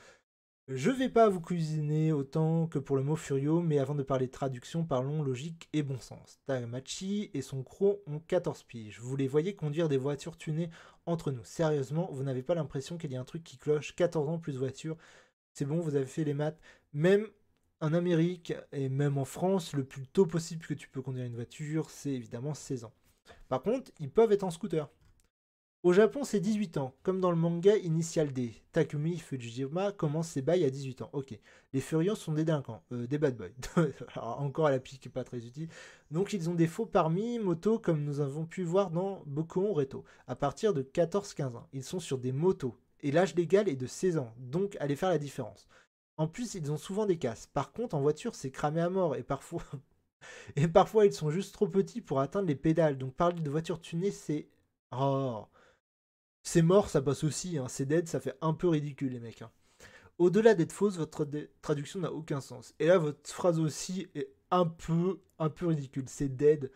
Je vais pas vous cuisiner autant que pour le mot Furio, mais avant de parler de traduction, parlons logique et bon sens. Takamachi et son crew ont 14 piges. Vous les voyez conduire des voitures tunées entre nous. Sérieusement, vous n'avez pas l'impression qu'il y a un truc qui cloche? 14 ans plus voiture, c'est bon, vous avez fait les maths. Même en Amérique et même en France, le plus tôt possible que tu peux conduire une voiture, c'est évidemment 16 ans. Par contre, ils peuvent être en scooter. Au Japon, c'est 18 ans, comme dans le manga Initial D. Takumi Fujiyama commence ses bails à 18 ans. Ok. Les Furios sont des délinquants, des bad boys. Alors, encore à la pique, pas très utile. Donc, ils ont des faux permis moto, comme nous avons pu voir dans Boku Reto, à partir de 14-15 ans. Ils sont sur des motos, et l'âge légal est de 16 ans, donc allez faire la différence. En plus, ils ont souvent des casses. Par contre, en voiture, c'est cramé à mort, et parfois... et parfois, ils sont juste trop petits pour atteindre les pédales. Donc, parler de voiture tunée, c'est... Oh... C'est mort, ça passe aussi, hein. C'est dead, ça fait un peu ridicule, les mecs. Hein. Au-delà d'être fausse, votre traduction n'a aucun sens. Et là, votre phrase aussi est un peu ridicule. C'est dead.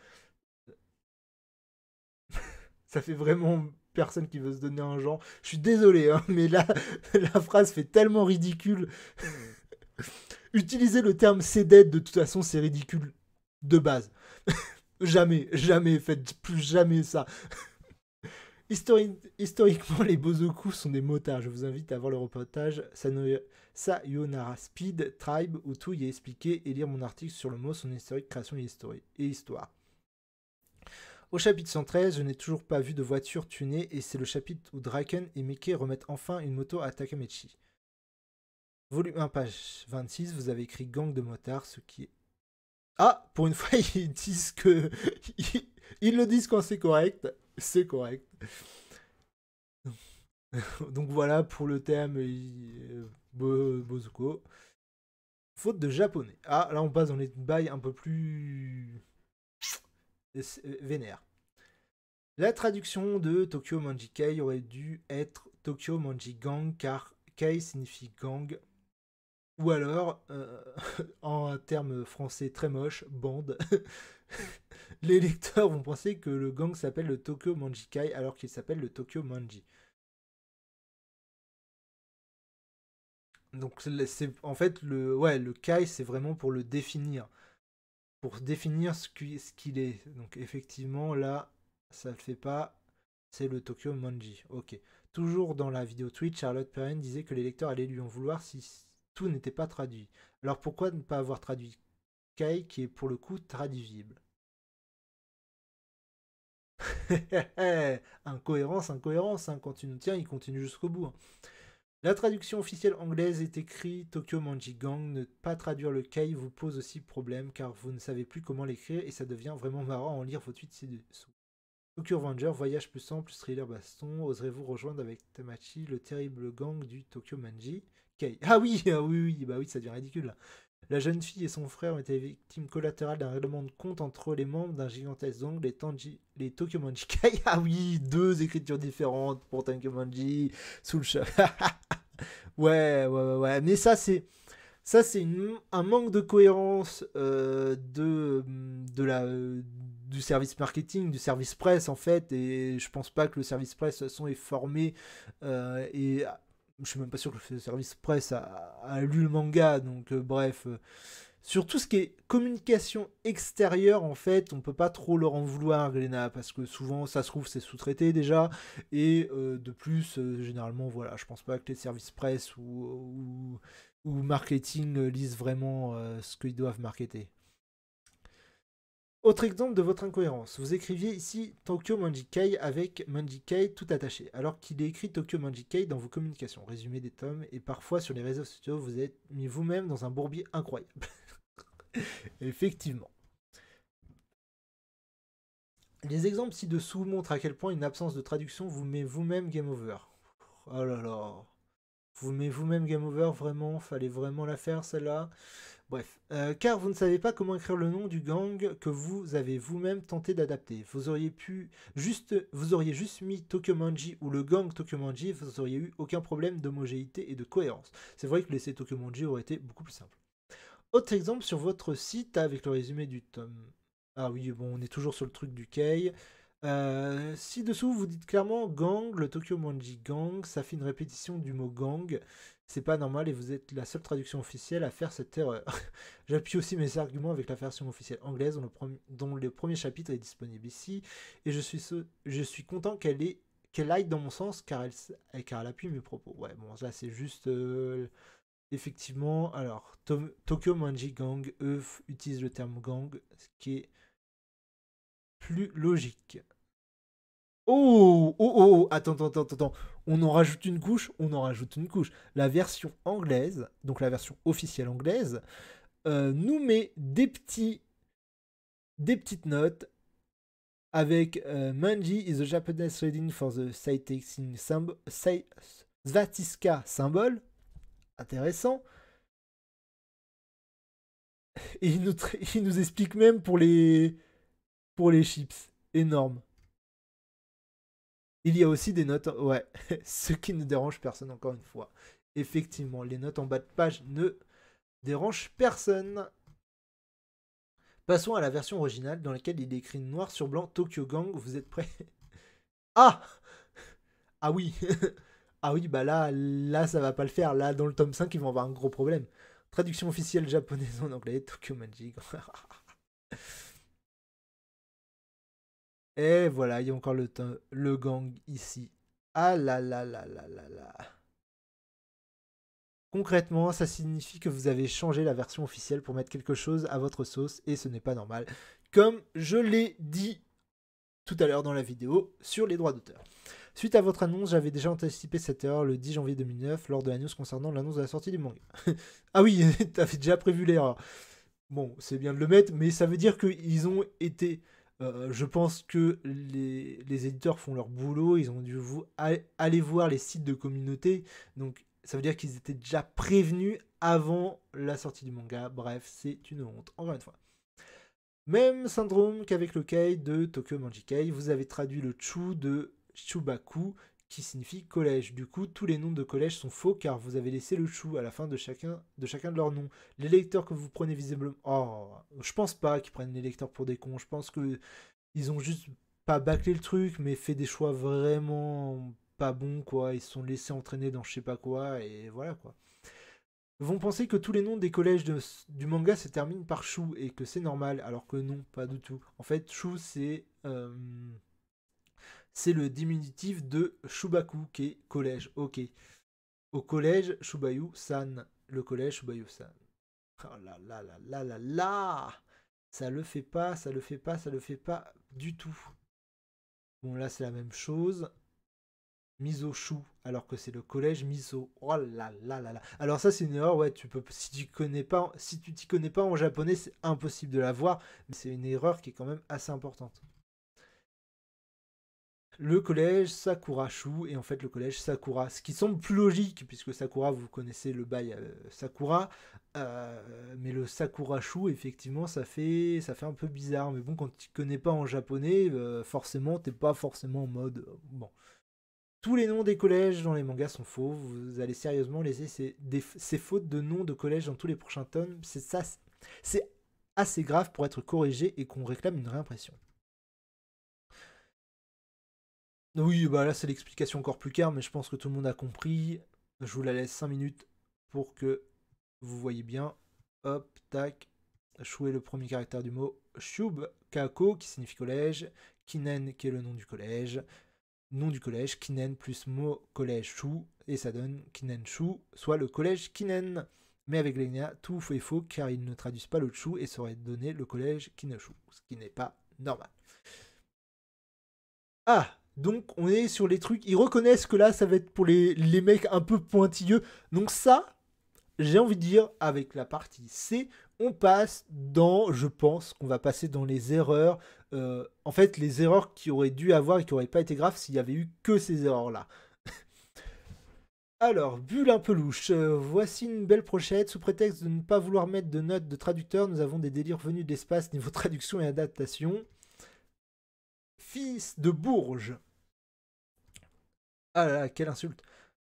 Ça fait vraiment personne qui veut se donner un genre. Je suis désolé, hein, mais là, la phrase fait tellement ridicule. Utiliser le terme c'est dead, de toute façon, c'est ridicule de base. Jamais, jamais, faites plus jamais ça. Historiquement, les Bozoku sont des motards. Je vous invite à voir le reportage Sayonara Speed Tribe où tout y est expliqué et lire mon article sur le mot, son historique, création et histoire. Au chapitre 113, je n'ai toujours pas vu de voiture tunée et c'est le chapitre où Draken et Mickey remettent enfin une moto à Takamichi. Volume 1, page 26, vous avez écrit gang de motards, ce qui est... Ah, pour une fois, ils disent que... Ils le disent quand c'est correct. C'est correct. Donc voilà pour le thème Bozuko. Faute de japonais. Ah, là on passe dans les bails un peu plus vénère. La traduction de Tokyo Manji Kei aurait dû être Tokyo Manji Gang car Kei signifie gang. Ou alors, en termes français très moche, bande. Les lecteurs vont penser que le gang s'appelle le Tokyo Manji Kai alors qu'il s'appelle le Tokyo Manji. Donc c'est en fait le Kai c'est vraiment pour le définir. Pour définir ce qu'il est. Donc effectivement là, ça le fait pas. C'est le Tokyo Manji. Ok. Toujours dans la vidéo Twitch, Charlotte Perrin disait que les lecteurs allaient lui en vouloir si tout n'était pas traduit. Alors pourquoi ne pas avoir traduit Kai qui est pour le coup traduisible? Incohérence, hein. Quand tu nous tiens, il continue jusqu'au bout. Hein. La traduction officielle anglaise est écrite Tokyo Manji Gang. Ne pas traduire le Kai vous pose aussi problème car vous ne savez plus comment l'écrire et ça devient vraiment marrant à en lire vos tweets ci-dessous. Tokyo Revenger, voyage plus simple, thriller baston. Oserez-vous rejoindre avec Tamachi, le terrible gang du Tokyo Manji Kai? Ah oui, bah oui, ça devient ridicule là. La jeune fille et son frère ont été victimes collatérales d'un règlement de compte entre les membres d'un gigantesque gang, les Tokyo Manji Kai. Ah oui, deux écritures différentes pour Tokyo Manji sous le chat. Ouais. Mais ça, c'est Ça, c'est un manque de cohérence du service marketing, du service presse, en fait. Et je pense pas que le service presse, de toute façon, est formé. Et je suis même pas sûr que le service presse a lu le manga. Donc, bref. Sur tout ce qui est communication extérieure, en fait, on peut pas trop leur en vouloir, Glénat, parce que souvent, ça se trouve, c'est sous-traité déjà, et de plus, généralement, voilà, je pense pas que les services presse ou marketing lisent vraiment ce qu'ils doivent marketer. Autre exemple de votre incohérence. Vous écriviez ici Tokyo Manjikai avec Manjikai tout attaché, alors qu'il est écrit Tokyo Manjikai dans vos communications, résumé des tomes, et parfois sur les réseaux sociaux, vous êtes mis vous-même dans un bourbier incroyable. Effectivement. Les exemples ci-dessous montrent à quel point une absence de traduction vous met vous-même game over. Oh là là. Vous met vous-même game over, vraiment, fallait vraiment la faire celle-là. Bref, car vous ne savez pas comment écrire le nom du gang que vous avez vous-même tenté d'adapter. Vous auriez juste mis Tokumanji ou le gang Tokumanji, vous auriez eu aucun problème d'homogénéité et de cohérence. C'est vrai que laisser Tokumanji aurait été beaucoup plus simple. Autre exemple sur votre site avec le résumé du tome. Ah oui, bon, on est toujours sur le truc du Kei. Ci-dessous, vous dites clairement gang, le Tokyo Manji gang, ça fait une répétition du mot gang. C'est pas normal et vous êtes la seule traduction officielle à faire cette erreur. J'appuie aussi mes arguments avec la version officielle anglaise dont le premier chapitre est disponible ici et je suis content qu'elle aille dans mon sens car elle appuie mes propos. Ouais, bon, là c'est juste effectivement. Alors, Tokyo Manji gang, eux, utilisent le terme gang, ce qui est plus logique. Oh, oh, oh, oh, attends. On en rajoute une couche, La version anglaise, donc la version officielle anglaise, nous met des petites notes avec Manji is a Japanese reading for the Saiteixin Svatiska symbol. Intéressant. Et il nous explique même pour les chips. Énorme. Il y a aussi des notes, ouais, ce qui ne dérange personne encore une fois. Effectivement, les notes en bas de page ne dérangent personne. Passons à la version originale dans laquelle il est écrit noir sur blanc Tokyo Gang, vous êtes prêts? Ah! Ah oui. Ah oui, bah là ça va pas le faire. Là dans le tome 5, ils vont avoir un gros problème. Traduction officielle japonaise en anglais, Tokyo Magic. Et voilà, il y a encore le gang ici. Ah là là là là là là. Concrètement, ça signifie que vous avez changé la version officielle pour mettre quelque chose à votre sauce et ce n'est pas normal. Comme je l'ai dit tout à l'heure dans la vidéo sur les droits d'auteur. Suite à votre annonce, j'avais déjà anticipé cette erreur le 10 janvier 2009 lors de la news concernant l'annonce de la sortie du manga. Ah oui, t'avais déjà prévu l'erreur. Bon, c'est bien de le mettre, mais ça veut dire qu'ils ont été... je pense que les éditeurs font leur boulot, ils ont dû aller voir les sites de communauté, donc ça veut dire qu'ils étaient déjà prévenus avant la sortie du manga. Bref, c'est une honte, encore une fois. Même syndrome qu'avec le Kei de Tokyo Manjikai, vous avez traduit le Chu de Chubaku, qui signifie collège. Du coup, tous les noms de collège sont faux car vous avez laissé le Chu à la fin de chacun de leurs noms. Les lecteurs que vous prenez visiblement... Oh, je pense pas qu'ils prennent les lecteurs pour des cons. Je pense que ils ont juste pas bâclé le truc, mais fait des choix vraiment pas bons, quoi. Ils se sont laissés entraîner dans je sais pas quoi, et voilà, quoi. Vont penser que tous les noms des collèges du manga se terminent par Shu et que c'est normal, alors que non, pas du tout. En fait, Shu, c'est le diminutif de Shubaku, qui est collège. Ok. Au collège, Shubayu-san. Le collège, Shubayu-san. Oh là là là là là là. Ça le fait pas, ça le fait pas, ça le fait pas du tout. Bon, là, c'est la même chose. Miso Shu, alors que c'est le collège Miso. Oh là là là là. Alors ça c'est une erreur, ouais, si tu t'y connais pas en japonais, c'est impossible de la voir, mais c'est une erreur qui est quand même assez importante. Le collège Sakura Shu et en fait le collège Sakura, ce qui semble plus logique puisque Sakura, vous connaissez le bail Sakura, mais le Sakura Shu effectivement ça fait un peu bizarre, mais bon quand tu connais pas en japonais, forcément t'es pas forcément en mode bon. Tous les noms des collèges dans les mangas sont faux. Vous allez sérieusement laisser ces fautes de noms de collèges dans tous les prochains tomes. C'est assez grave pour être corrigé et qu'on réclame une réimpression. Oui, bah là c'est l'explication encore plus claire, mais je pense que tout le monde a compris. Je vous la laisse 5 minutes pour que vous voyez bien. Hop, tac. Chou est le premier caractère du mot. Shub, Kako, qui signifie collège. Kinen, qui est le nom du collège. Nom du collège, Kinen plus mot collège Chou, et ça donne Kinen Chou, soit le collège Kinen. Mais avec Legna, tout est faux car ils ne traduisent pas le Chou et ça aurait donné le collège Kineshu, ce qui n'est pas normal. Ah, donc on est sur les trucs, ils reconnaissent que là ça va être pour les mecs un peu pointilleux. Donc ça, j'ai envie de dire, avec la partie C, on passe dans, je pense qu'on va passer dans les erreurs, en fait les erreurs qui auraient dû avoir et qui n'auraient pas été graves s'il y avait eu que ces erreurs-là. Alors, bulle un peu louche, voici une belle brochette, sous prétexte de ne pas vouloir mettre de notes de traducteur, nous avons des délires venus de l'espace niveau traduction et adaptation. Fils de Bourges. Ah là là, quelle insulte.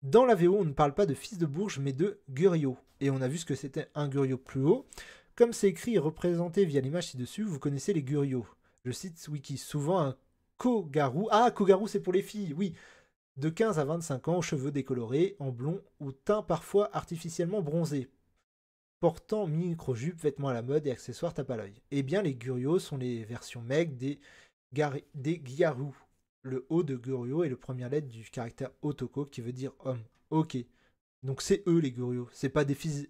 Dans la VO, on ne parle pas de fils de Bourges, mais de Guriot. Et on a vu ce que c'était un Guriot plus haut. Comme c'est écrit et représenté via l'image ci-dessus, vous connaissez les Guriots. Je cite Wiki, souvent un Kogarou. Ah, Kogarou, c'est pour les filles, oui. De 15 à 25 ans, cheveux décolorés, en blond ou teint parfois artificiellement bronzé. Portant micro-jupe, vêtements à la mode et accessoires tape à l'œil. Eh bien, les Guriots sont les versions mecs des Gyarou. Le O de Guriot est le première lettre du caractère Otoko qui veut dire homme. Ok. Donc c'est eux les Guriots. C'est pas des fils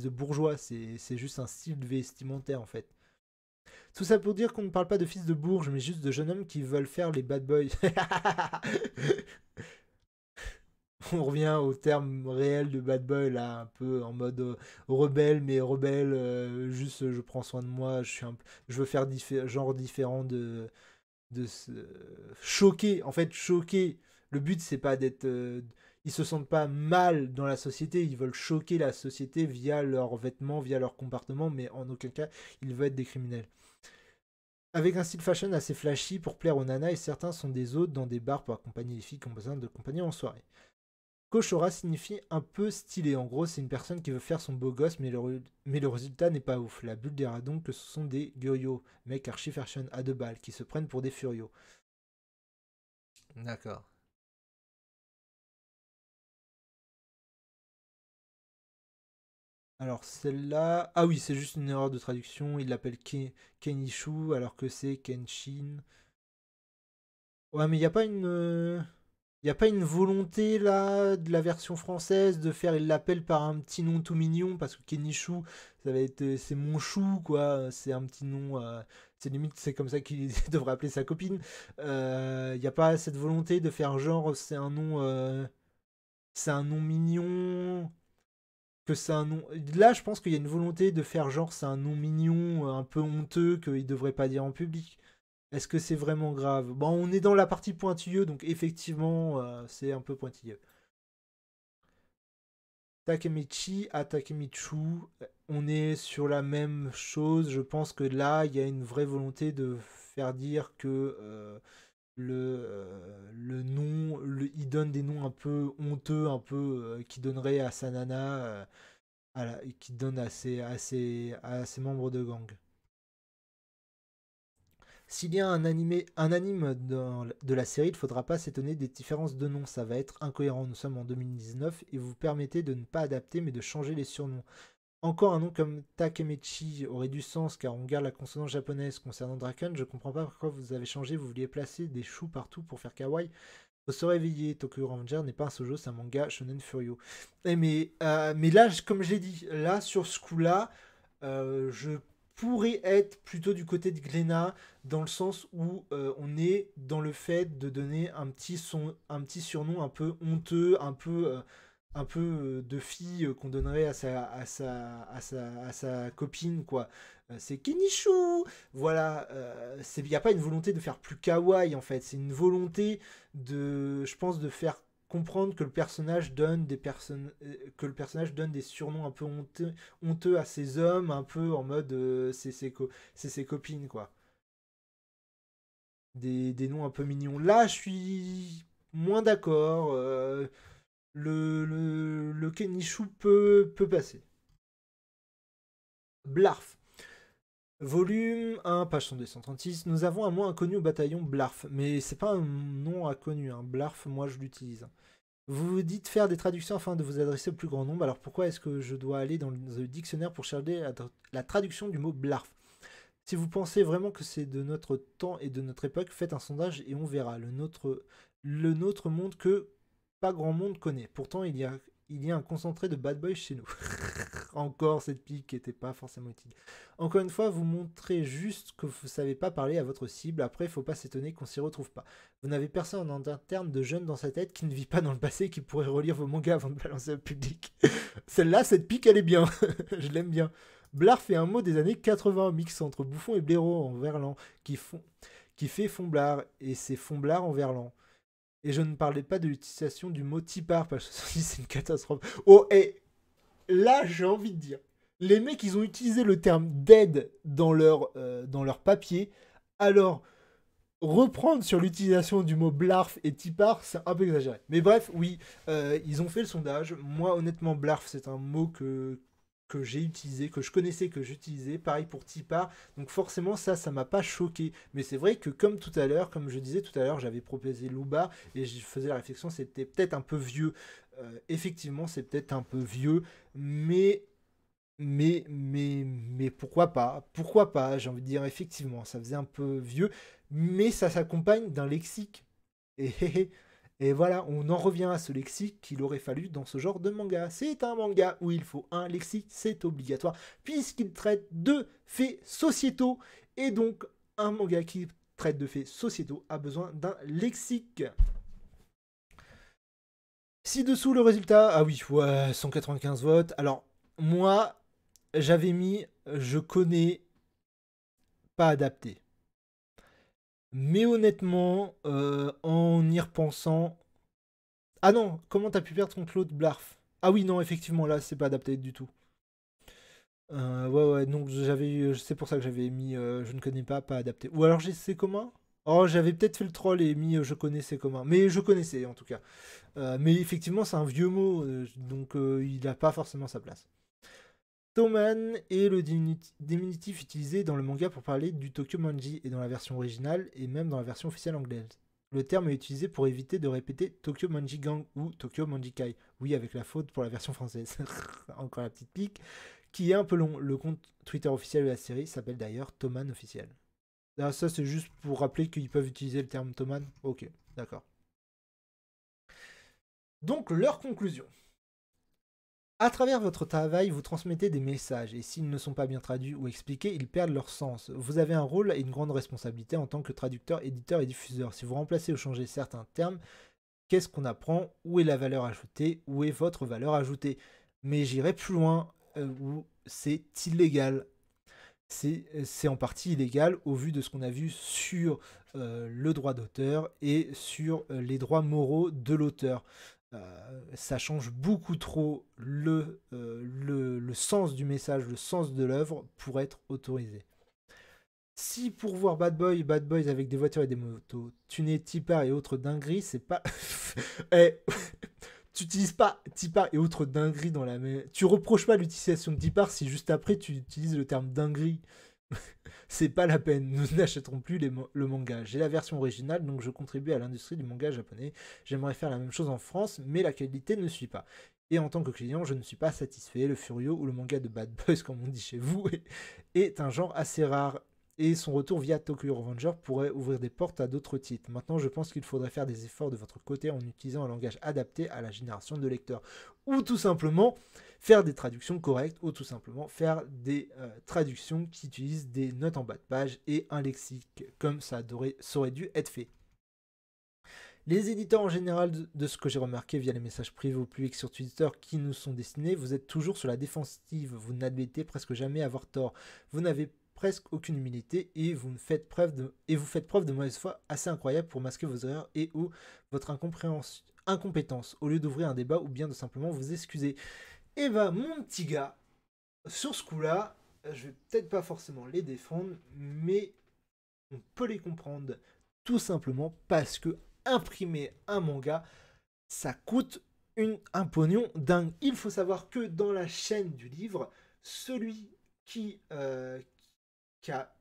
de bourgeois, c'est juste un style vestimentaire en fait. Tout ça pour dire qu'on ne parle pas de fils de Bourges, mais juste de jeunes hommes qui veulent faire les bad boys. On revient au terme réel de bad boy là, un peu en mode rebelle, mais rebelle, juste je prends soin de moi, je veux faire genre différent de se choquer. En fait, choquer. Le but c'est pas d'être, ils se sentent pas mal dans la société, ils veulent choquer la société via leurs vêtements, via leur comportement, mais en aucun cas ils veulent être des criminels. Avec un style fashion assez flashy pour plaire aux nanas et certains sont des hôtes dans des bars pour accompagner les filles qui ont besoin de compagnie en soirée. Koshora signifie un peu stylé. En gros, c'est une personne qui veut faire son beau gosse, mais le résultat n'est pas ouf. La bulle dira donc que ce sont des Guryo, mecs archi fashion à 2 balles, qui se prennent pour des furios. D'accord. Alors celle-là... Ah oui, c'est juste une erreur de traduction. Il l'appelle Kenishu alors que c'est Kenshin. Ouais, mais il n'y a pas une... Il n'y a pas une volonté là de la version française de faire, il l'appelle par un petit nom tout mignon parce que Kenishu, ça va être, c'est mon chou quoi, c'est un petit nom, c'est limite c'est comme ça qu'il devrait appeler sa copine. Il n'y a pas cette volonté de faire genre c'est un nom mignon, que c'est un nom. Là, je pense qu'il y a une volonté de faire genre c'est un nom mignon, un peu honteux qu'il devrait pas dire en public. Est-ce que c'est vraiment grave? Bon, on est dans la partie pointilleux, donc effectivement, c'est un peu pointilleux. Takemichi à Takemichu, on est sur la même chose. Je pense que là, il y a une vraie volonté de faire dire que le nom, il donne des noms un peu honteux, un peu qui donnerait à sa nana, qui donne à ses membres de gang. S'il y a un anime de la série, il ne faudra pas s'étonner des différences de noms. Ça va être incohérent. Nous sommes en 2019 et vous permettez de ne pas adapter mais de changer les surnoms. Encore un nom comme Takemechi aurait du sens car on garde la consonance japonaise. Concernant Draken, je comprends pas pourquoi vous avez changé. Vous vouliez placer des choux partout pour faire kawaii. Faut se réveiller. Tokyo Ranger n'est pas un shoujo, c'est un manga shonen furio. Mais là, comme je l'ai dit, là sur ce coup-là, je pourrais être plutôt du côté de Glénat dans le sens où on est dans le fait de donner un petit surnom un peu honteux, un peu de fille qu'on donnerait à sa copine quoi. C'est Kenichou. Voilà, il n'y a pas une volonté de faire plus kawaii en fait, c'est une volonté de, je pense, de faire comprendre que le personnage donne que le personnage donne des surnoms un peu honteux à ses hommes, un peu en mode c'est ses copines quoi. Des noms un peu mignons. Là, je suis moins d'accord. Le Kenishu peut passer. Blarf. Volume 1, page 136. Nous avons un mot inconnu au bataillon Blarf. Mais c'est pas un nom inconnu. Hein. Blarf, moi je l'utilise. Vous vous dites faire des traductions afin de vous adresser au plus grand nombre. Alors pourquoi est-ce que je dois aller dans le dictionnaire pour chercher la traduction du mot Blarf? Si vous pensez vraiment que c'est de notre temps et de notre époque, faites un sondage et on verra. Le nôtre monde que pas grand monde connaît. Pourtant, il y a un concentré de bad boys chez nous. Encore cette pique qui n'était pas forcément utile. Encore une fois, vous montrez juste que vous ne savez pas parler à votre cible. Après, il ne faut pas s'étonner qu'on s'y retrouve pas. Vous n'avez personne en interne de jeune dans sa tête qui ne vit pas dans le passé et qui pourrait relire vos mangas avant de balancer au public. Celle-là, cette pique, elle est bien. Je l'aime bien. Blarf est un mot des années 80, mix entre bouffon et blaireau en verlan, qui fait fomblard, et c'est fomblard en verlan. Et je ne parlais pas de l'utilisation du mot tipard, parce que c'est une catastrophe. Oh, et là, j'ai envie de dire, les mecs, ils ont utilisé le terme dead dans leur papier, alors reprendre sur l'utilisation du mot blarf et tipard, c'est un peu exagéré. Mais bref, oui, ils ont fait le sondage. Moi, honnêtement, blarf, c'est un mot que j'ai utilisé, que je connaissais, que j'utilisais. Pareil pour tipard. Donc forcément, ça m'a pas choqué. Mais c'est vrai que comme tout à l'heure, comme je disais tout à l'heure, j'avais proposé Louba et je faisais la réflexion, c'était peut-être un peu vieux. Effectivement, c'est peut-être un peu vieux, mais pourquoi pas? Pourquoi pas? J'ai envie de dire, effectivement, ça faisait un peu vieux, mais ça s'accompagne d'un lexique. Et voilà, on en revient à ce lexique qu'il aurait fallu dans ce genre de manga. C'est un manga où il faut un lexique, c'est obligatoire, puisqu'il traite de faits sociétaux. Et donc, un manga qui traite de faits sociétaux a besoin d'un lexique. Ci-dessous le résultat. Ah oui, ouais, 195 votes. Alors, moi, j'avais mis je connais, pas adapté. Mais honnêtement, en y repensant. Ah non, comment t'as pu perdre ton Claude Blarf? Ah oui, non, effectivement, là, c'est pas adapté du tout. Ouais, donc c'est pour ça que j'avais mis je ne connais pas adapté. Ou alors j'ai c'est commun? Oh, j'avais peut-être fait le troll et mis je connais c'est commun. Mais je connaissais en tout cas. Mais effectivement, c'est un vieux mot, donc il n'a pas forcément sa place. Toman est le diminutif utilisé dans le manga pour parler du Tokyo Manji et dans la version originale et même dans la version officielle anglaise. Le terme est utilisé pour éviter de répéter Tokyo Manji Gang ou Tokyo Manji Kai. Oui, avec la faute pour la version française. Encore la petite pique. Qui est un peu long. Le compte Twitter officiel de la série s'appelle d'ailleurs Toman officiel. Ah, ça, c'est juste pour rappeler qu'ils peuvent utiliser le terme Toman. Ok, d'accord. Donc, leur conclusion. À travers votre travail, vous transmettez des messages et s'ils ne sont pas bien traduits ou expliqués, ils perdent leur sens. Vous avez un rôle et une grande responsabilité en tant que traducteur, éditeur et diffuseur. Si vous remplacez ou changez certains termes, qu'est-ce qu'on apprend? Où est la valeur ajoutée? Où est votre valeur ajoutée? Mais j'irai plus loin, où c'est illégal. C'est en partie illégal au vu de ce qu'on a vu sur le droit d'auteur et sur les droits moraux de l'auteur. Ça change beaucoup trop le sens du message, le sens de l'œuvre pour être autorisé. Si pour voir Bad Boys avec des voitures et des motos, tuner Tipar et autres dingueries, c'est pas... Eh, tu utilises pas Tipar et autres dingueries dans la même... Tu reproches pas l'utilisation de Tipar si juste après tu utilises le terme dinguerie. C'est pas la peine, nous n'achèterons plus le manga. J'ai la version originale, donc je contribue à l'industrie du manga japonais. J'aimerais faire la même chose en France, mais la qualité ne suit pas. Et en tant que client, je ne suis pas satisfait. Le Furio ou le manga de Bad Boys, comme on dit chez vous, est un genre assez rare. Et son retour via Tokyo Revenger pourrait ouvrir des portes à d'autres titres. Maintenant, je pense qu'il faudrait faire des efforts de votre côté en utilisant un langage adapté à la génération de lecteurs. Ou tout simplement faire des traductions correctes, ou tout simplement faire des traductions qui utilisent des notes en bas de page et un lexique, comme ça aurait dû être fait. Les éditeurs en général, de ce que j'ai remarqué via les messages privés au public sur Twitter qui nous sont destinés, vous êtes toujours sur la défensive, vous n'admettez presque jamais avoir tort. Vous n'avez presque aucune humilité et vous faites preuve de mauvaise foi assez incroyable pour masquer vos erreurs et ou votre incompétence au lieu d'ouvrir un débat ou bien de simplement vous excuser. Et bah mon petit gars, sur ce coup-là, je vais peut-être pas forcément les défendre, mais on peut les comprendre tout simplement parce que imprimer un manga, ça coûte un pognon dingue. Il faut savoir que dans la chaîne du livre, celui qui a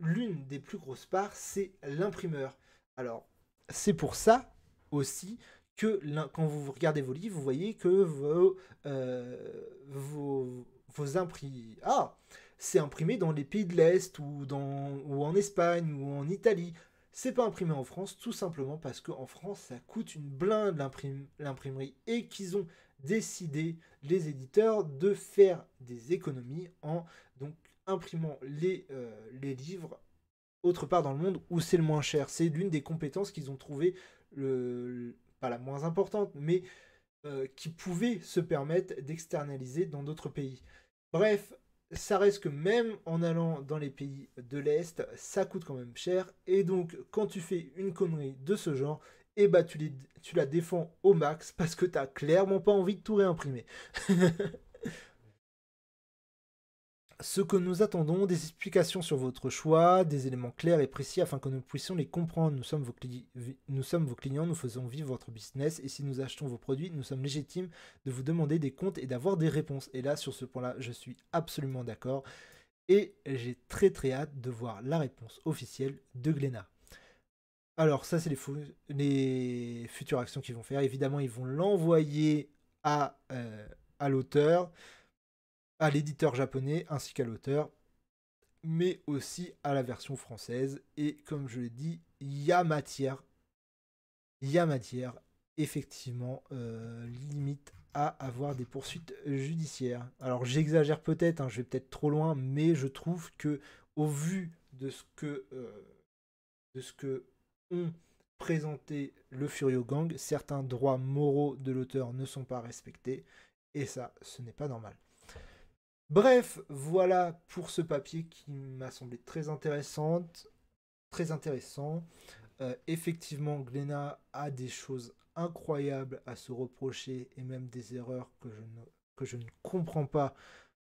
l'une des plus grosses parts, c'est l'imprimeur. Alors, c'est pour ça aussi que quand vous regardez vos livres, vous voyez que vos imprimés... Ah, c'est imprimé dans les pays de l'Est ou en Espagne ou en Italie. C'est pas imprimé en France, tout simplement parce qu'en France, ça coûte une blinde l'imprimerie et qu'ils ont décidé, les éditeurs, de faire des économies en donc imprimant les livres autre part dans le monde où c'est le moins cher. C'est l'une des compétences qu'ils ont trouvé, pas la moins importante, mais qui pouvait se permettre d'externaliser dans d'autres pays. Bref, ça reste que même en allant dans les pays de l'Est, ça coûte quand même cher. Et donc, quand tu fais une connerie de ce genre, eh bah, tu la défends au max parce que t'as clairement pas envie de tout réimprimer. Ce que nous attendons, des explications sur votre choix, des éléments clairs et précis afin que nous puissions les comprendre. Nous sommes vos clients, nous faisons vivre votre business et si nous achetons vos produits, nous sommes légitimes de vous demander des comptes et d'avoir des réponses. Et là, sur ce point-là, je suis absolument d'accord et j'ai très très hâte de voir la réponse officielle de Glénat. Alors ça, c'est les futures actions qu'ils vont faire. Évidemment, ils vont l'envoyer à l'auteur, à l'éditeur japonais ainsi qu'à l'auteur, mais aussi à la version française. Et comme je l'ai dit, il y a matière, effectivement, limite à avoir des poursuites judiciaires. Alors j'exagère peut-être, hein, je vais peut-être trop loin, mais je trouve que au vu de ce que ont présenté le Furio Gang, certains droits moraux de l'auteur ne sont pas respectés, et ça, ce n'est pas normal. Bref, voilà pour ce papier qui m'a semblé très intéressant. Effectivement, Glénat a des choses incroyables à se reprocher et même des erreurs que je ne comprends pas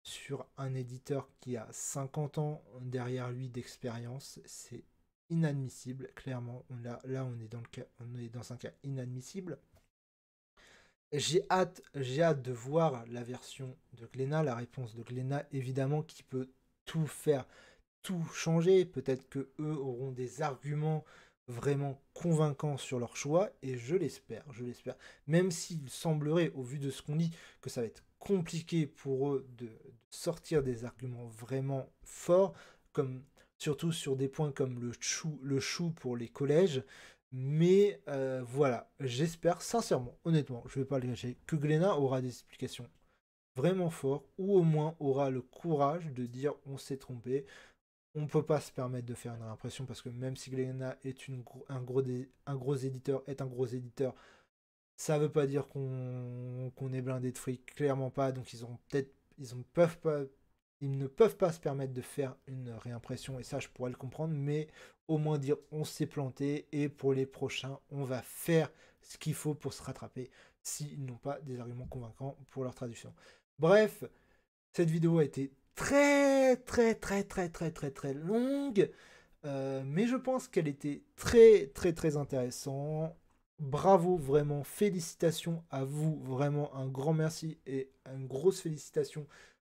sur un éditeur qui a 50 ans derrière lui d'expérience. C'est inadmissible, clairement. Là, on est dans un cas inadmissible. J'ai hâte de voir la version de Glénat, la réponse de Glénat, évidemment, qui peut tout faire, tout changer. Peut-être que eux auront des arguments vraiment convaincants sur leur choix, et je l'espère. Même s'il semblerait, au vu de ce qu'on dit, que ça va être compliqué pour eux de sortir des arguments vraiment forts, comme surtout sur des points comme le chou pour les collèges. Mais voilà, j'espère sincèrement, honnêtement, je ne vais pas le cacher, que Glénat aura des explications vraiment fortes, ou au moins aura le courage de dire on s'est trompé, on ne peut pas se permettre de faire une réimpression, parce que même si Glénat est un gros éditeur, ça ne veut pas dire qu'on est blindé de fric, clairement pas, donc ils ne peuvent pas se permettre de faire une réimpression, et ça je pourrais le comprendre, mais au moins dire on s'est planté et pour les prochains on va faire ce qu'il faut pour se rattraper s'ils n'ont pas des arguments convaincants pour leur traduction. Bref, cette vidéo a été très longue, mais je pense qu'elle était très intéressante. Bravo, vraiment, félicitations à vous, vraiment un grand merci et une grosse félicitation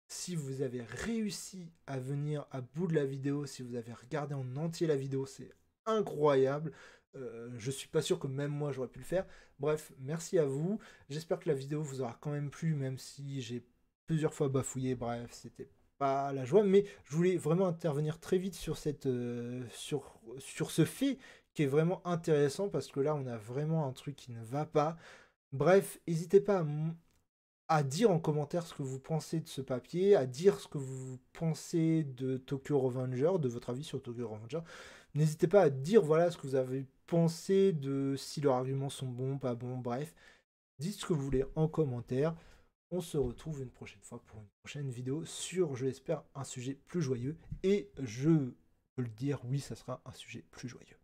si vous avez réussi à venir à bout de la vidéo, si vous avez regardé en entier la vidéo, c'est incroyable. Je suis pas sûr que même moi j'aurais pu le faire. Bref, merci à vous. J'espère que la vidéo vous aura quand même plu, même si j'ai plusieurs fois bafouillé. Bref, c'était pas la joie, mais je voulais vraiment intervenir très vite sur sur ce fait qui est vraiment intéressant, parce que là on a vraiment un truc qui ne va pas. Bref, n'hésitez pas à dire en commentaire ce que vous pensez de ce papier, à dire ce que vous pensez de Tokyo Revenger, de votre avis sur Tokyo Revenger. N'hésitez pas à dire voilà ce que vous avez pensé de si leurs arguments sont bons, pas bons, bref. Dites ce que vous voulez en commentaire. On se retrouve une prochaine fois pour une prochaine vidéo sur, je l'espère, un sujet plus joyeux. Et je peux le dire, oui, ça sera un sujet plus joyeux.